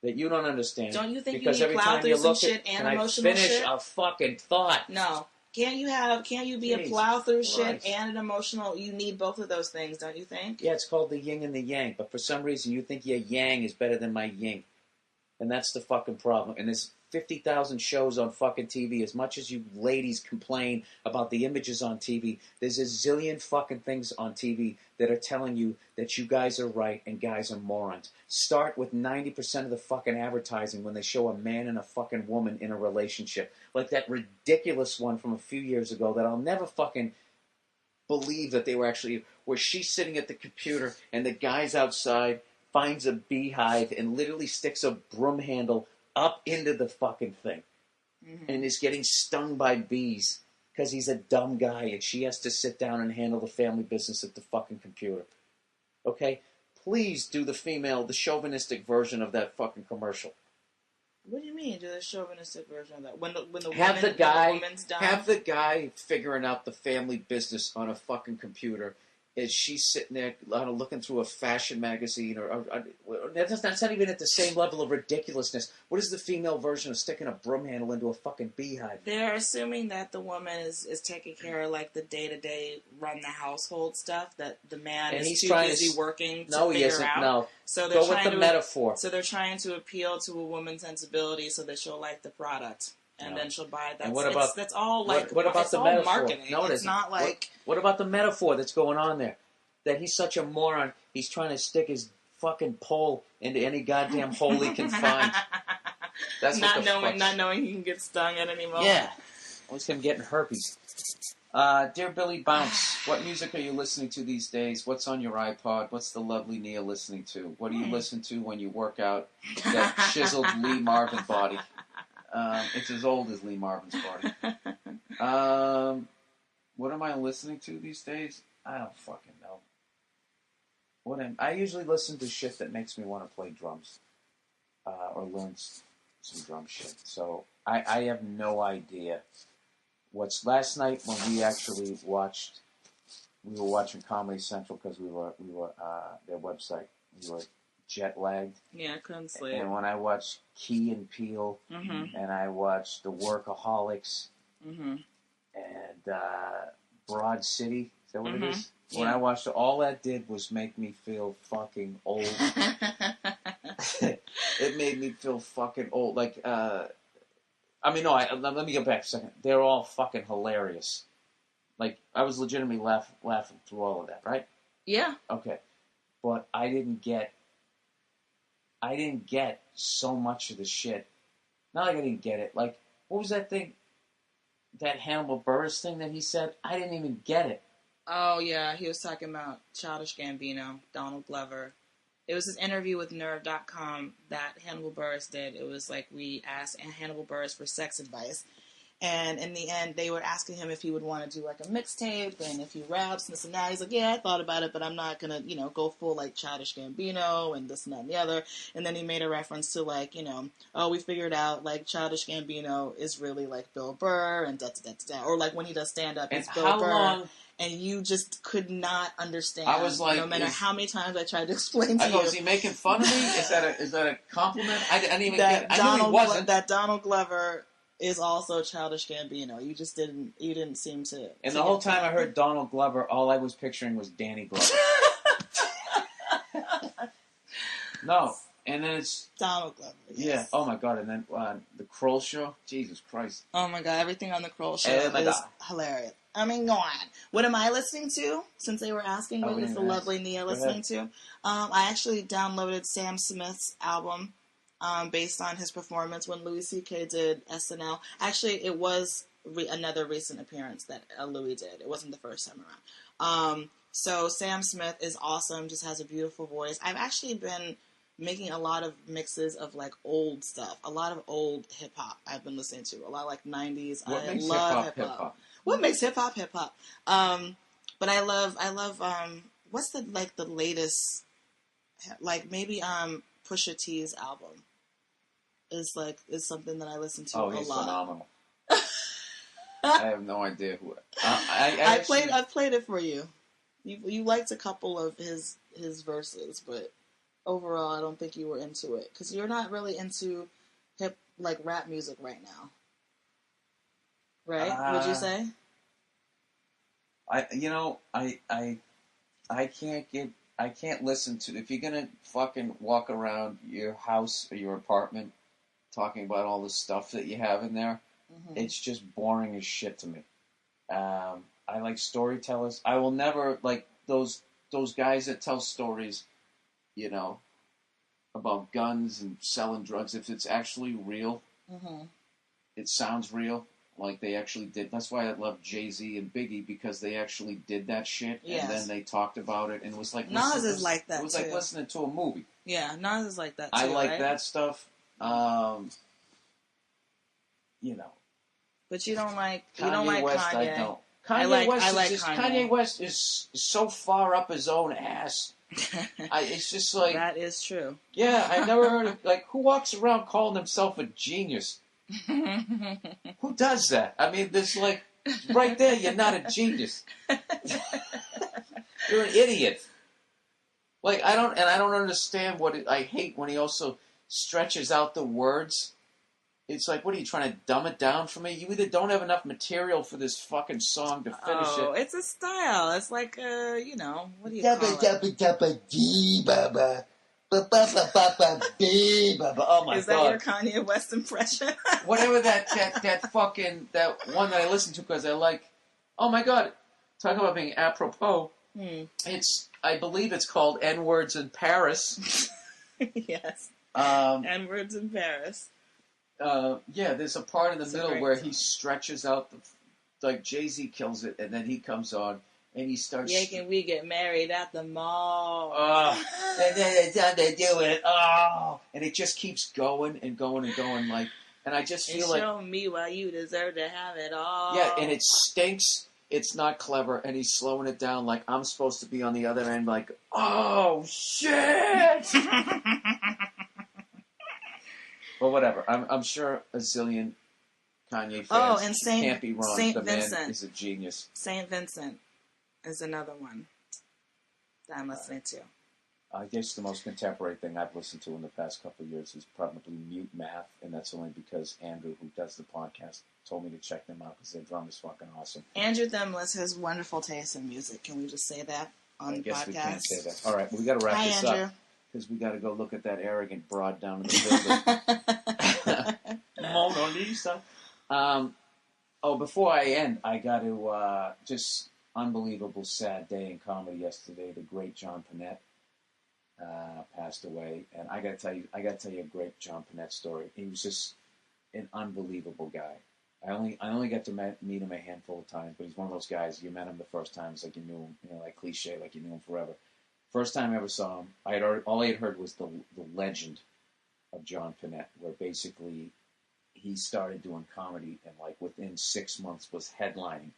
That you don't understand. Don't you think you need plow through some shit and emotional shit? Finish a fucking thought. No. Can't you be a plow through shit and an emotional? You need both of those things, don't you think? Yeah, it's called the yin and the yang. But for some reason, you think your yang is better than my yin. And that's the fucking problem. And there's 50,000 shows on fucking TV. As much as you ladies complain about the images on TV, there's a zillion fucking things on TV that are telling you that you guys are right and guys are morons. Start with 90% of the fucking advertising when they show a man and a fucking woman in a relationship. Like that ridiculous one from a few years ago that I'll never fucking believe that they were actually, where she's sitting at the computer and the guy's outside, finds a beehive and literally sticks a broom handle up into the fucking thing and is getting stung by bees because he's a dumb guy and she has to sit down and handle the family business at the fucking computer. Okay? Please do the chauvinistic version of that fucking commercial. What do you mean? Do the chauvinistic version of that? When the Have woman's done? Have the guy figuring out the family business on a fucking computer as she's sitting there looking through a fashion magazine or that's not even at the same level of ridiculousness. What is the female version of sticking a broom handle into a fucking beehive? They're assuming that the woman is taking care of like the day-to-day run the household stuff, that the man and is too busy working to no, he figure isn't. out. No. So they're Go with the metaphor. So they're trying to appeal to a woman's sensibility so that she'll like the product. And then she'll buy it. That's all like what about it's the all metaphor? marketing. No, it it's isn't. not like what about the metaphor that's going on there? That he's such a moron. He's trying to stick his fucking pole into any goddamn hole he can find. That's not knowing he can get stung at any moment. Yeah, it was him getting herpes. Dear Billy Bounce, what music are you listening to these days? What's on your iPod? What's the lovely Nia listening to? What do you listen to when you work out that chiseled Lee Marvin body? It's as old as Lee Marvin's body. What am I listening to these days? I don't fucking know. I usually listen to shit that makes me want to play drums or learn some drum shit. So I have no idea. Last night when we actually watched, we were watching Comedy Central because we were their website. We were jet lagged. Yeah, I couldn't sleep. And when I watched Key and Peele, and I watched The Workaholics, and Broad City. Is that what it is? When I watched it, all that did was make me feel fucking old. It made me feel fucking old. Like, let me go back a second. They're all fucking hilarious. Like, I was legitimately laughing through all of that, right? Yeah. Okay. But I didn't get so much of the shit. Not like I didn't get it. Like, what was that thing? That Hannibal Burrs thing that he said? I didn't even get it. Oh, yeah. He was talking about Childish Gambino, Donald Glover. It was this interview with Nerve.com that Hannibal Buress did. It was like we asked Hannibal Buress for sex advice. And in the end, they were asking him if he would want to do like a mixtape and if he raps and this and that. He's like, yeah, I thought about it, but I'm not going to, go full like Childish Gambino and this and that and the other. And then he made a reference to like, we figured out like Childish Gambino is really like Bill Burr and da-da-da-da-da. Or like when he does stand-up, it's Bill Burr. Long? And you just could not understand. I was like, no matter how many times I tried to explain to you. Is he making fun of me? Is that a compliment? I didn't even get it. I knew he wasn't. That Donald Glover is also Childish Gambino. You just didn't seem to. And the whole time I heard Donald Glover, all I was picturing was Danny Glover. No, and then it's Donald Glover. Yes. Yeah. Oh my God. And then the Kroll Show. Jesus Christ. Oh my God. Everything on the Kroll Show is hilarious. I mean, go on. What am I listening to? Since they were asking, what is the lovely Nia listening to? I actually downloaded Sam Smith's album based on his performance when Louis C.K. did SNL. Actually, it was another recent appearance that Louis did. It wasn't the first time around. So Sam Smith is awesome, just has a beautiful voice. I've actually been making a lot of mixes of like old stuff, a lot of old hip hop I've been listening to, a lot of like 90s. I love hip hop. What makes hip hop hip hop? But I love what's the latest, like maybe Pusha T's album is something that I listen to a lot. Oh, he's phenomenal. I have no idea who. I've played it for you. You liked a couple of his verses, but overall, I don't think you were into it because you're not really into rap music right now. Right? Would you say? I can't listen to, if you're gonna fucking walk around your house or your apartment talking about all the stuff that you have in there, it's just boring as shit to me. I like storytellers. I will never like those guys that tell stories, about guns and selling drugs. If it's actually real, it sounds real. Like they actually did. That's why I love Jay-Z and Biggie, because they actually did that shit, and then they talked about it, and it was like Nas is like that. It was like listening to a movie. Yeah, Nas is like that too. I like that stuff. But you don't like Kanye West, Kanye. I don't. I Kanye like West is so far up his own ass. It's just like that is true. Yeah, I never heard of like who walks around calling himself a genius. Who does that? I mean, there's like right there, you're not a genius. You're an idiot. Like I don't understand I hate when he also stretches out the words. It's like, what are you trying to dumb it down for me? You either don't have enough material for this fucking song to finish it. Oh, it's a style. It's like you know, what do you call it? Oh my god! Is that your Kanye West impression? Whatever that one that I listen to because I like. Oh my god! Talk about being apropos. I believe it's called N-Words in Paris. Yes. N-Words in Paris. Yeah, there's a part in the middle where he stretches out like Jay-Z kills it, and then he comes on and he starts. Yeah, can we get married at the mall? And then it's time to do it. And it just keeps going and going and going. Like, and I just feel like show me why you deserve to have it all. Yeah, and it stinks. It's not clever, and he's slowing it down. Like I'm supposed to be on the other end. Like, oh shit. Well, whatever. I'm sure a zillion Kanye fans can't be wrong. Saint the Vincent man is a genius. Saint Vincent is another one that I'm listening to. I guess the most contemporary thing I've listened to in the past couple of years is probably Mute Math, and that's only because Andrew, who does the podcast, told me to check them out because their drum is fucking awesome. Andrew Themlis has wonderful taste in music. Can we just say that on the podcast? I guess we can say that. All right, well, we got to wrap this Andrew. up because we got to go look at that arrogant broad down in the building. Mona Lisa. Before I end, I got to just unbelievable sad day in comedy yesterday. The great John Panette passed away, and I got to tell you a great John Panette story. He was just an unbelievable guy. I only got to meet him a handful of times, but he's one of those guys. You met him the first time, it's like you knew him, like cliche, like you knew him forever. First time I ever saw him, all I had heard was the legend of John Panette, where basically he started doing comedy and like within 6 months was headlining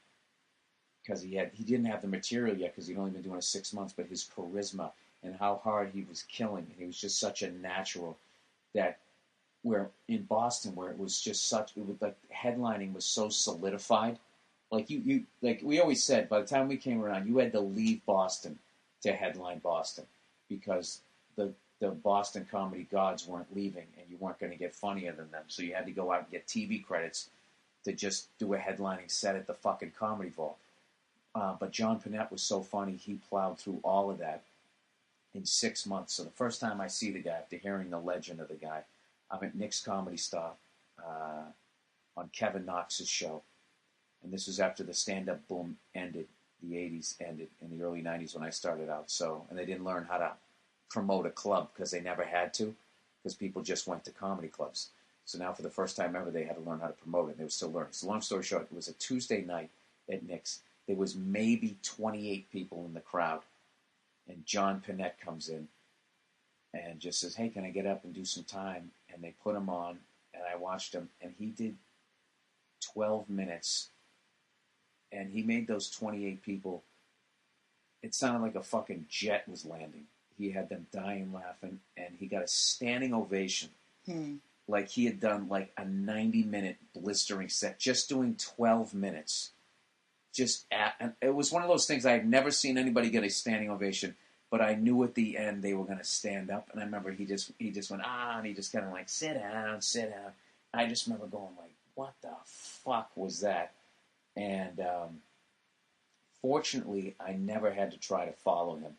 because he didn't have the material yet because he'd only been doing it 6 months, but his charisma and how hard he was killing, and he was just such a natural that where in Boston where it was like headlining was so solidified, like you like we always said, by the time we came around, you had to leave Boston to headline Boston because the Boston comedy gods weren't leaving, and you weren't going to get funnier than them. So you had to go out and get TV credits to just do a headlining set at the fucking Comedy Vault. But John Panette was so funny, he plowed through all of that in 6 months. So the first time I see the guy, after hearing the legend of the guy, I'm at Nick's Comedy Stop on Kevin Knox's show. And this was after the stand-up boom ended. The 80s ended in the early 90s when I started out. So, and they didn't learn how to promote a club because they never had to, because people just went to comedy clubs. So now for the first time ever, they had to learn how to promote it. They were still learning. So long story short, it was a Tuesday night at Nick's. There was maybe 28 people in the crowd. And John Panette comes in and just says, hey, can I get up and do some time? And they put him on, and I watched him, and he did 12 minutes. And he made those 28 people, it sounded like a fucking jet was landing. He had them dying laughing, and he got a standing ovation. Like he had done like a 90-minute blistering set, just doing 12 minutes. And it was one of those things I had never seen anybody get a standing ovation, but I knew at the end they were going to stand up. And I remember he just went, and he just kind of like, sit down. I just remember going like, what the fuck was that? And fortunately, I never had to try to follow him.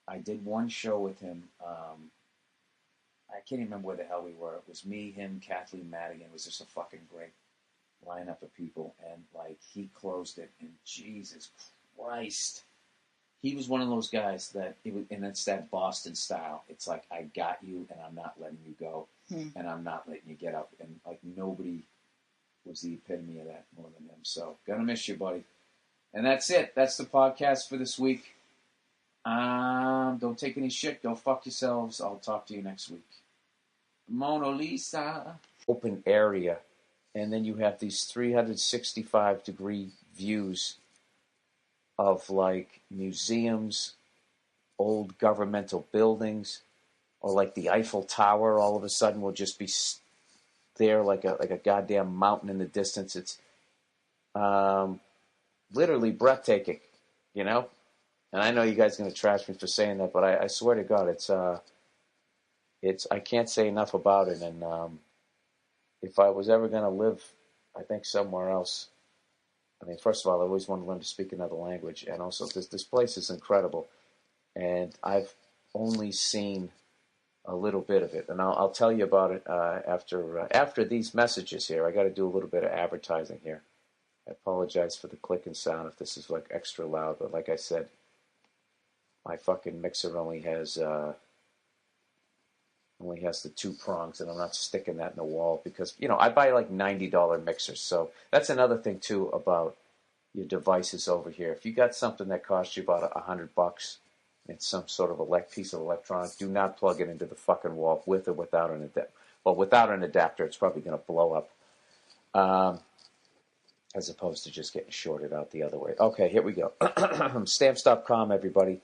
I did one show with him. I can't even remember where the hell we were. It was me, him, Kathleen Madigan. It was just a fucking great lineup of people. And, like, he closed it. And Jesus Christ. He was one of those guys that, and it's that Boston style. It's like, I got you, and I'm not letting you go. And I'm not letting you get up. And, like, nobody was the epitome of that more than him. So, gonna miss you, buddy. And that's it. That's the podcast for this week. Don't take any shit. Go fuck yourselves. I'll talk to you next week. Mona Lisa. Open area and then you have these 365-degree views of like museums, old governmental buildings, or like the Eiffel Tower all of a sudden will just be there like a goddamn mountain in the distance. It's literally breathtaking, you know? And I know you guys are going to trash me for saying that, but I swear to God, it's I can't say enough about it. And if I was ever going to live, I think somewhere else, I mean, first of all, I always wanted to learn to speak another language. And also, this place is incredible. And I've only seen a little bit of it. And I'll tell you about it after these messages here. I got to do a little bit of advertising here. I apologize for the clicking sound if this is like extra loud. But like I said, my fucking mixer only has the 2 prongs, and I'm not sticking that in the wall because, you know, I buy like $90 mixers. So that's another thing too about your devices over here. If you got something that costs you about $100, it's some sort of piece of electronic, do not plug it into the fucking wall with or without an adapter. Well, without an adapter, it's probably going to blow up, as opposed to just getting shorted out the other way. Okay, here we go. Stamps.com, everybody.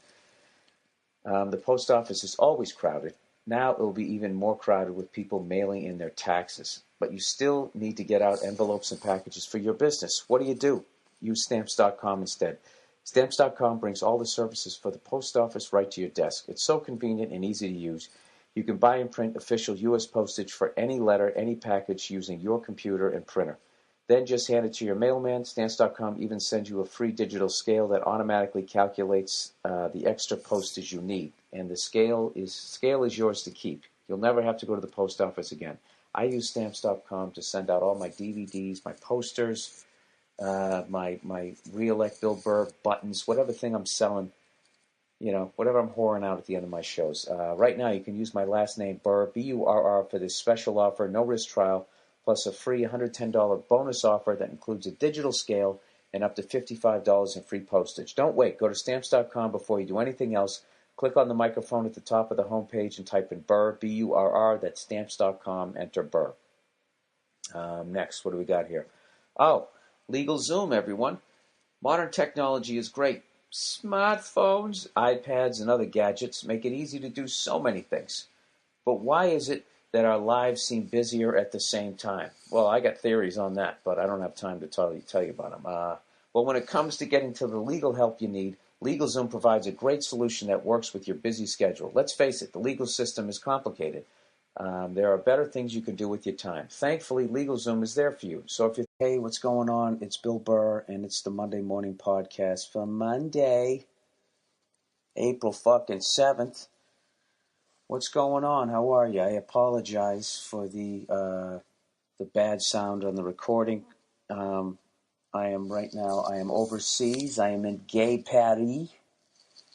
The post office is always crowded. Now it will be even more crowded with people mailing in their taxes. But you still need to get out envelopes and packages for your business. What do? Use Stamps.com instead. Stamps.com brings all the services for the post office right to your desk. It's so convenient and easy to use. You can buy and print official U.S. postage for any letter, any package using your computer and printer. Then just hand it to your mailman. Stamps.com even sends you a free digital scale that automatically calculates the extra postage you need. And the scale is yours to keep. You'll never have to go to the post office again. I use Stamps.com to send out all my DVDs, my posters, my re-elect Bill Burr buttons, whatever thing I'm selling, you know, whatever I'm whoring out at the end of my shows. Right now, you can use my last name, Burr, B-U-R-R, for this special offer, no risk trial, plus a free $110 bonus offer that includes a digital scale and up to $55 in free postage. Don't wait. Go to Stamps.com before you do anything else. Click on the microphone at the top of the homepage and type in Burr, B-U-R-R. That's Stamps.com. Enter Burr. Next, what do we got here? Oh, LegalZoom, everyone. Modern technology is great. Smartphones, iPads, and other gadgets make it easy to do so many things. But why is it that our lives seem busier at the same time? Well, I got theories on that, but I don't have time to tell you about them. Well, when it comes to getting to the legal help you need, LegalZoom provides a great solution that works with your busy schedule. Let's face it, the legal system is complicated. There are better things you can do with your time. Thankfully, LegalZoom is there for you. So if you hey, what's going on? It's Bill Burr, and it's the Monday Morning Podcast for Monday, April fucking 7th. What's going on? How are you? I apologize for the bad sound on the recording. I am overseas. I am in gay Paris.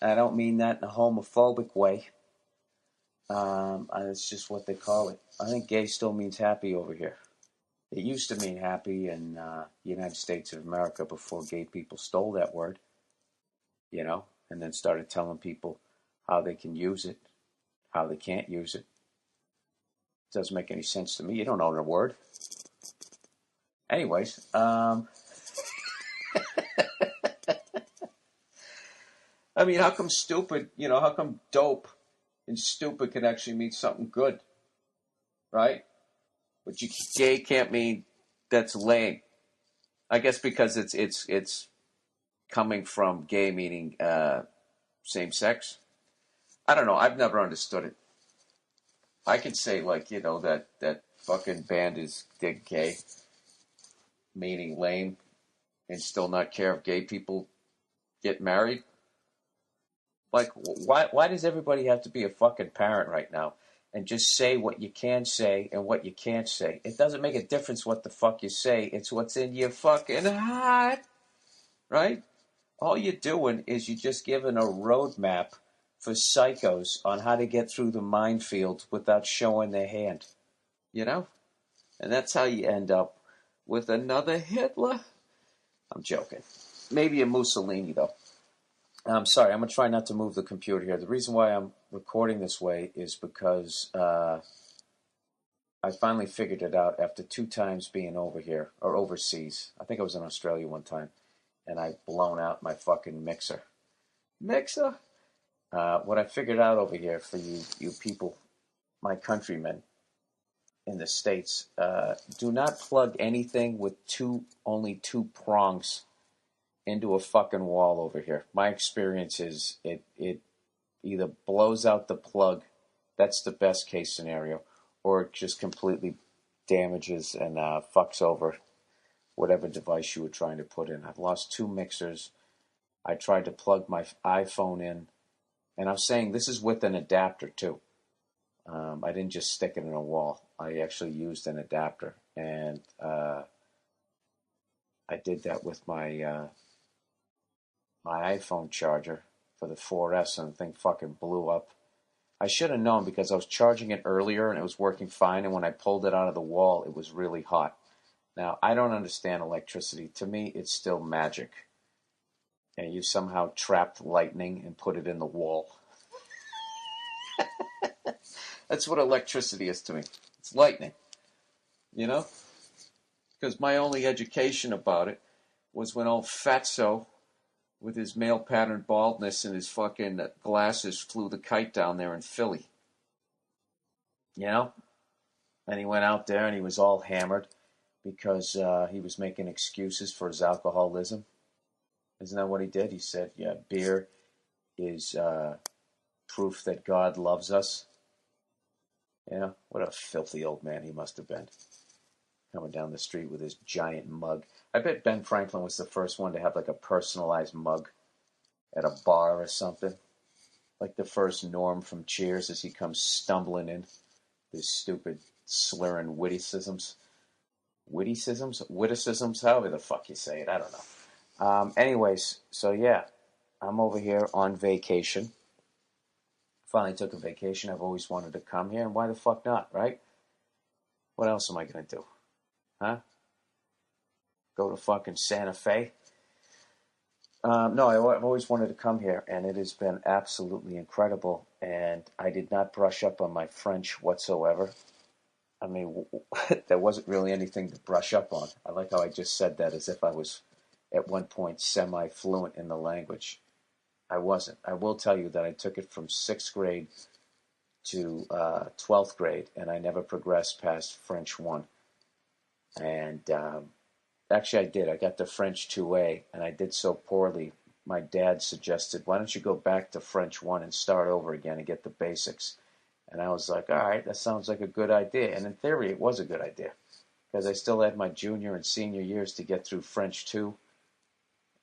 I don't mean that in a homophobic way. It's just what they call it. I think gay still means happy over here. It used to mean happy in the United States of America before gay people stole that word, you know, and then started telling people how they can use it, how they can't use it. It doesn't make any sense to me. You don't own a word. Anyways, I mean, how come dope and stupid can actually mean something good, right? But gay can't mean that's lame. I guess because it's coming from gay meaning same sex. I don't know. I've never understood it. I can say that fucking band is gay, meaning lame, and still not care if gay people get married. Like, why does everybody have to be a fucking parent right now and just say what you can say and what you can't say? It doesn't make a difference what the fuck you say. It's what's in your fucking heart, right? All you're doing is you're just giving a roadmap for psychos on how to get through the minefield without showing their hand, you know? And that's how you end up with another Hitler. I'm joking. Maybe a Mussolini, though. I'm sorry, I'm going to try not to move the computer here. The reason why I'm recording this way is because I finally figured it out after 2 times being over here, or overseas. I think I was in Australia one time, and I'd blown out my fucking mixer. Mixer? What I figured out over here for you people, my countrymen in the States, do not plug anything with only 2 prongs into a fucking wall over here. My experience is it either blows out the plug, that's the best case scenario, or it just completely damages and fucks over whatever device you were trying to put in. I've lost 2 mixers. I tried to plug my iPhone in, and I'm saying this is with an adapter too. I didn't just stick it in a wall. I actually used an adapter, and I did that with my my iPhone charger for the 4S, and the thing fucking blew up. I should have known because I was charging it earlier and it was working fine, and when I pulled it out of the wall, it was really hot. Now, I don't understand electricity. To me, it's still magic. And you somehow trapped lightning and put it in the wall. That's what electricity is to me. It's lightning. You know? Because my only education about it was when old Fatso, with his male pattern baldness and his fucking glasses, flew the kite down there in Philly. You know? And he went out there and he was all hammered because he was making excuses for his alcoholism. Isn't that what he did? He said, yeah, beer is proof that God loves us. You know, what a filthy old man he must have been. Coming down the street with his giant mug. I bet Ben Franklin was the first one to have like a personalized mug at a bar or something. Like the first Norm from Cheers as he comes stumbling in. These stupid slurring witticisms. Witticisms? However the fuck you say it, I don't know. Anyways, so yeah, I'm over here on vacation. Finally took a vacation. I've always wanted to come here, and why the fuck not, right? What else am I going to do? Huh? Go to fucking Santa Fe? No, I've always wanted to come here, and it has been absolutely incredible, and I did not brush up on my French whatsoever. I mean, there wasn't really anything to brush up on. I like how I just said that as if I was, at one point, semi-fluent in the language. I wasn't. I will tell you that I took it from 6th grade to 12th grade, and I never progressed past French 1. And actually I did. I got to French 2A, and I did so poorly, my dad suggested, why don't you go back to French 1 and start over again and get the basics? And I was like, all right, that sounds like a good idea. And in theory, it was a good idea, because I still had my junior and senior years to get through French 2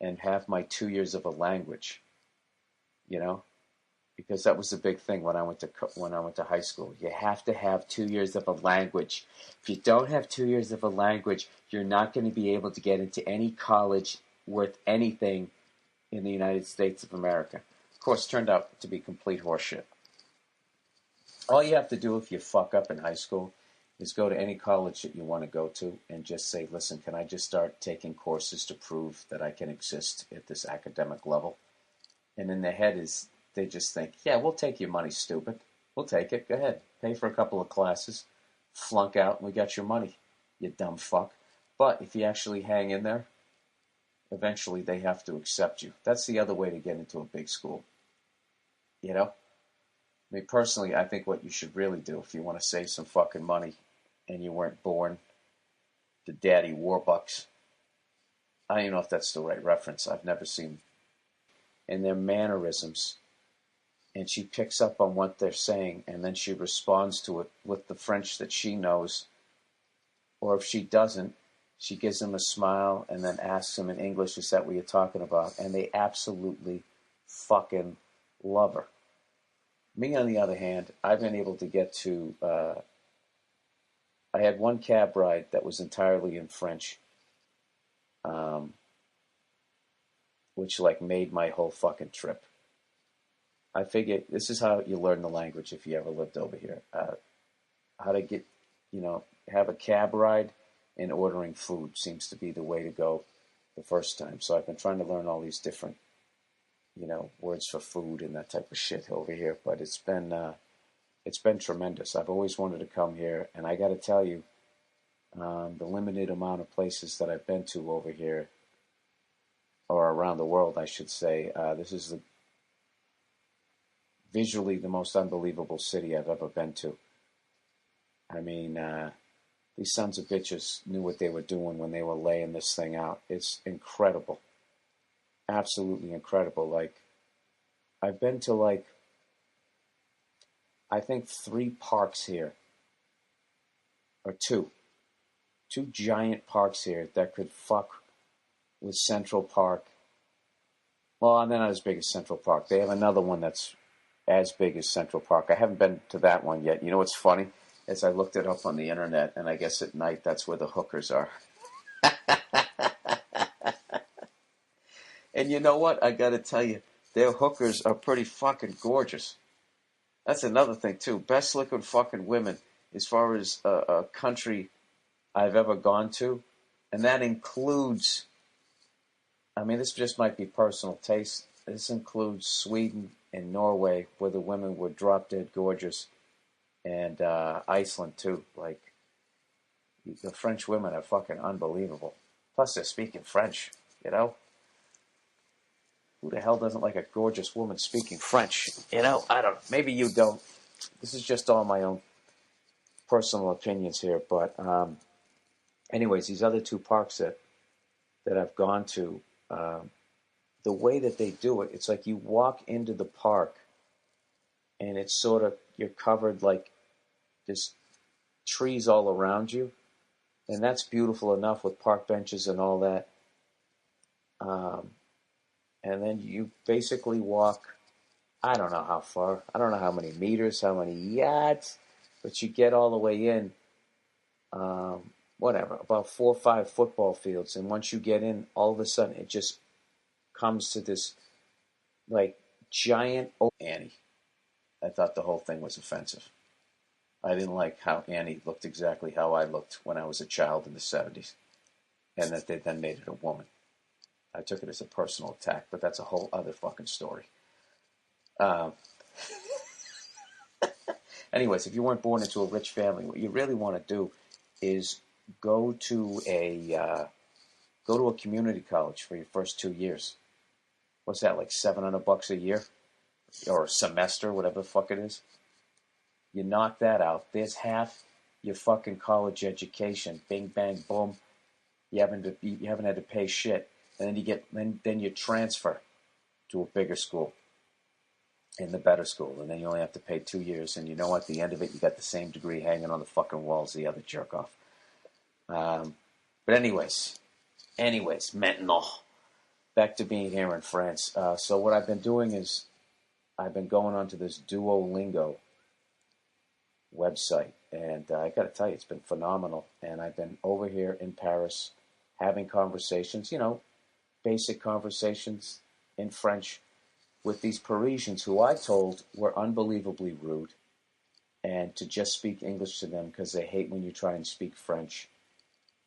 and have my 2 years of a language. You know, because that was the big thing when I went to high school. You have to have 2 years of a language. If you don't have 2 years of a language, you're not going to be able to get into any college worth anything in the United States of America. Of course, it turned out to be complete horseshit. All you have to do if you fuck up in high school is go to any college that you want to go to and just say, listen, can I just start taking courses to prove that I can exist at this academic level? And in their head they just think, yeah, we'll take your money, stupid. We'll take it. Go ahead. Pay for a couple of classes. Flunk out, and we got your money, you dumb fuck. But if you actually hang in there, eventually they have to accept you. That's the other way to get into a big school. You know? I mean, personally, I think what you should really do if you want to save some fucking money and you weren't born to Daddy Warbucks. I don't even know if that's the right reference. I've never seen. And their mannerisms. And she picks up on what they're saying, and then she responds to it with the French that she knows. Or if she doesn't, she gives them a smile and then asks them in English, is that what you're talking about? And they absolutely fucking love her. Me, on the other hand, I've been able to get to... I had one cab ride that was entirely in French. Which like made my whole fucking trip. I figured this is how you learn the language if you ever lived over here. How to get, have a cab ride and ordering food seems to be the way to go the first time. So I've been trying to learn all these different, words for food and that type of shit over here. But it's been it's been tremendous. I've always wanted to come here, and I got to tell you, the limited amount of places that I've been to over here, or around the world, I should say, this is visually the most unbelievable city I've ever been to. I mean, these sons of bitches knew what they were doing when they were laying this thing out. It's incredible. Absolutely incredible. Like, I've been to, like, I think 3 parks here, or 2. 2 giant parks here that could fuck with Central Park. Well, they're not as big as Central Park. They have another one that's as big as Central Park. I haven't been to that one yet. You know what's funny? As I looked it up on the internet, and I guess at night that's where the hookers are. And you know what? I got to tell you, their hookers are pretty fucking gorgeous. That's another thing, too. Best looking fucking women as far as a country I've ever gone to. And that includes, I mean, this just might be personal taste. This includes Sweden and Norway, where the women were drop dead gorgeous. And Iceland, too. Like, the French women are fucking unbelievable. Plus, they're speaking French, you know? Who the hell doesn't like a gorgeous woman speaking French? You know, I don't. Maybe you don't. This is just all my own personal opinions here. But anyways, these other 2 parks that I've gone to, the way that they do it, it's like you walk into the park, and it's sort of, you're covered like there's trees all around you, and that's beautiful enough with park benches and all that. And then you basically walk, I don't know how far, I don't know how many meters, how many yards, but you get all the way in, whatever, about 4 or 5 football fields. And once you get in, all of a sudden it just comes to this, like, giant Annie. I thought the whole thing was offensive. I didn't like how Annie looked exactly how I looked when I was a child in the 70s. And that they then made it a woman. I took it as a personal attack, but that's a whole other fucking story. Anyways, if you weren't born into a rich family, what you really want to do is go to a community college for your first 2 years. What's that, like $700 a year? Or a semester, whatever the fuck it is? You knock that out. There's half your fucking college education. Bing, bang, boom. You haven't had to pay shit. And then then you transfer to a bigger school and the better school, and then you only have to pay 2 years. And you know, at the end of it, you got the same degree hanging on the fucking walls. The other jerk off. But anyways, maintenant. Back to being here in France. So what I've been doing is I've been going onto this Duolingo website, and I got to tell you, it's been phenomenal. And I've been over here in Paris having conversations, you know, basic conversations in French with these Parisians who I told were unbelievably rude, and to just speak English to them because they hate when you try and speak French,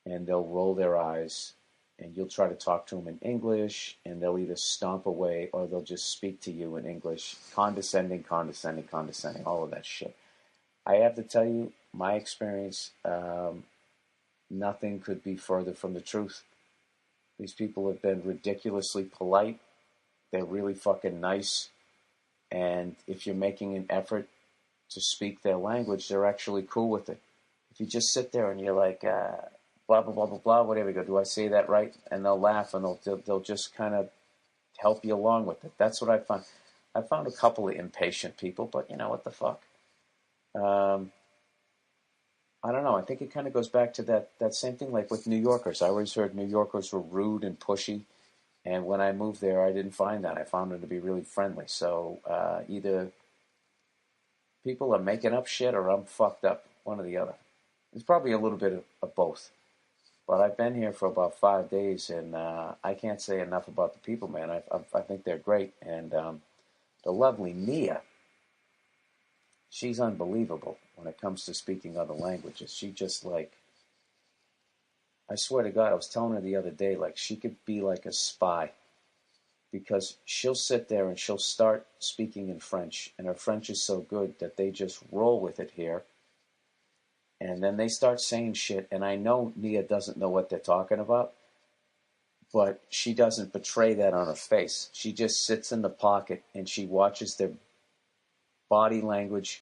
and they'll roll their eyes, and you'll try to talk to them in English, and they'll either stomp away or they'll just speak to you in English, condescending, all of that shit. I have to tell you, my experience, nothing could be further from the truth. These people have been ridiculously polite. They're really fucking nice. And if you're making an effort to speak their language, they're actually cool with it. If you just sit there and you're like, blah, blah, blah, blah, blah, whatever you go, do I say that right? And they'll laugh, and they'll just kind of help you along with it. That's what I found. I found a couple of impatient people, but you know, what the fuck? I don't know. I think it kind of goes back to that same thing like with New Yorkers. I always heard New Yorkers were rude and pushy. And when I moved there, I didn't find that. I found them to be really friendly. So either people are making up shit or I'm fucked up, one or the other. It's probably a little bit of both. But I've been here for about 5 days, and I can't say enough about the people, man. I think they're great. And the lovely Mia, she's unbelievable when it comes to speaking other languages. She just, like, I swear to God, I was telling her the other day, like, she could be like a spy. because she'll sit there and she'll start speaking in French, and her French is so good that they just roll with it here. And then they start saying shit, and I know Nia doesn't know what they're talking about, but she doesn't betray that on her face. She just sits in the pocket and she watches their body language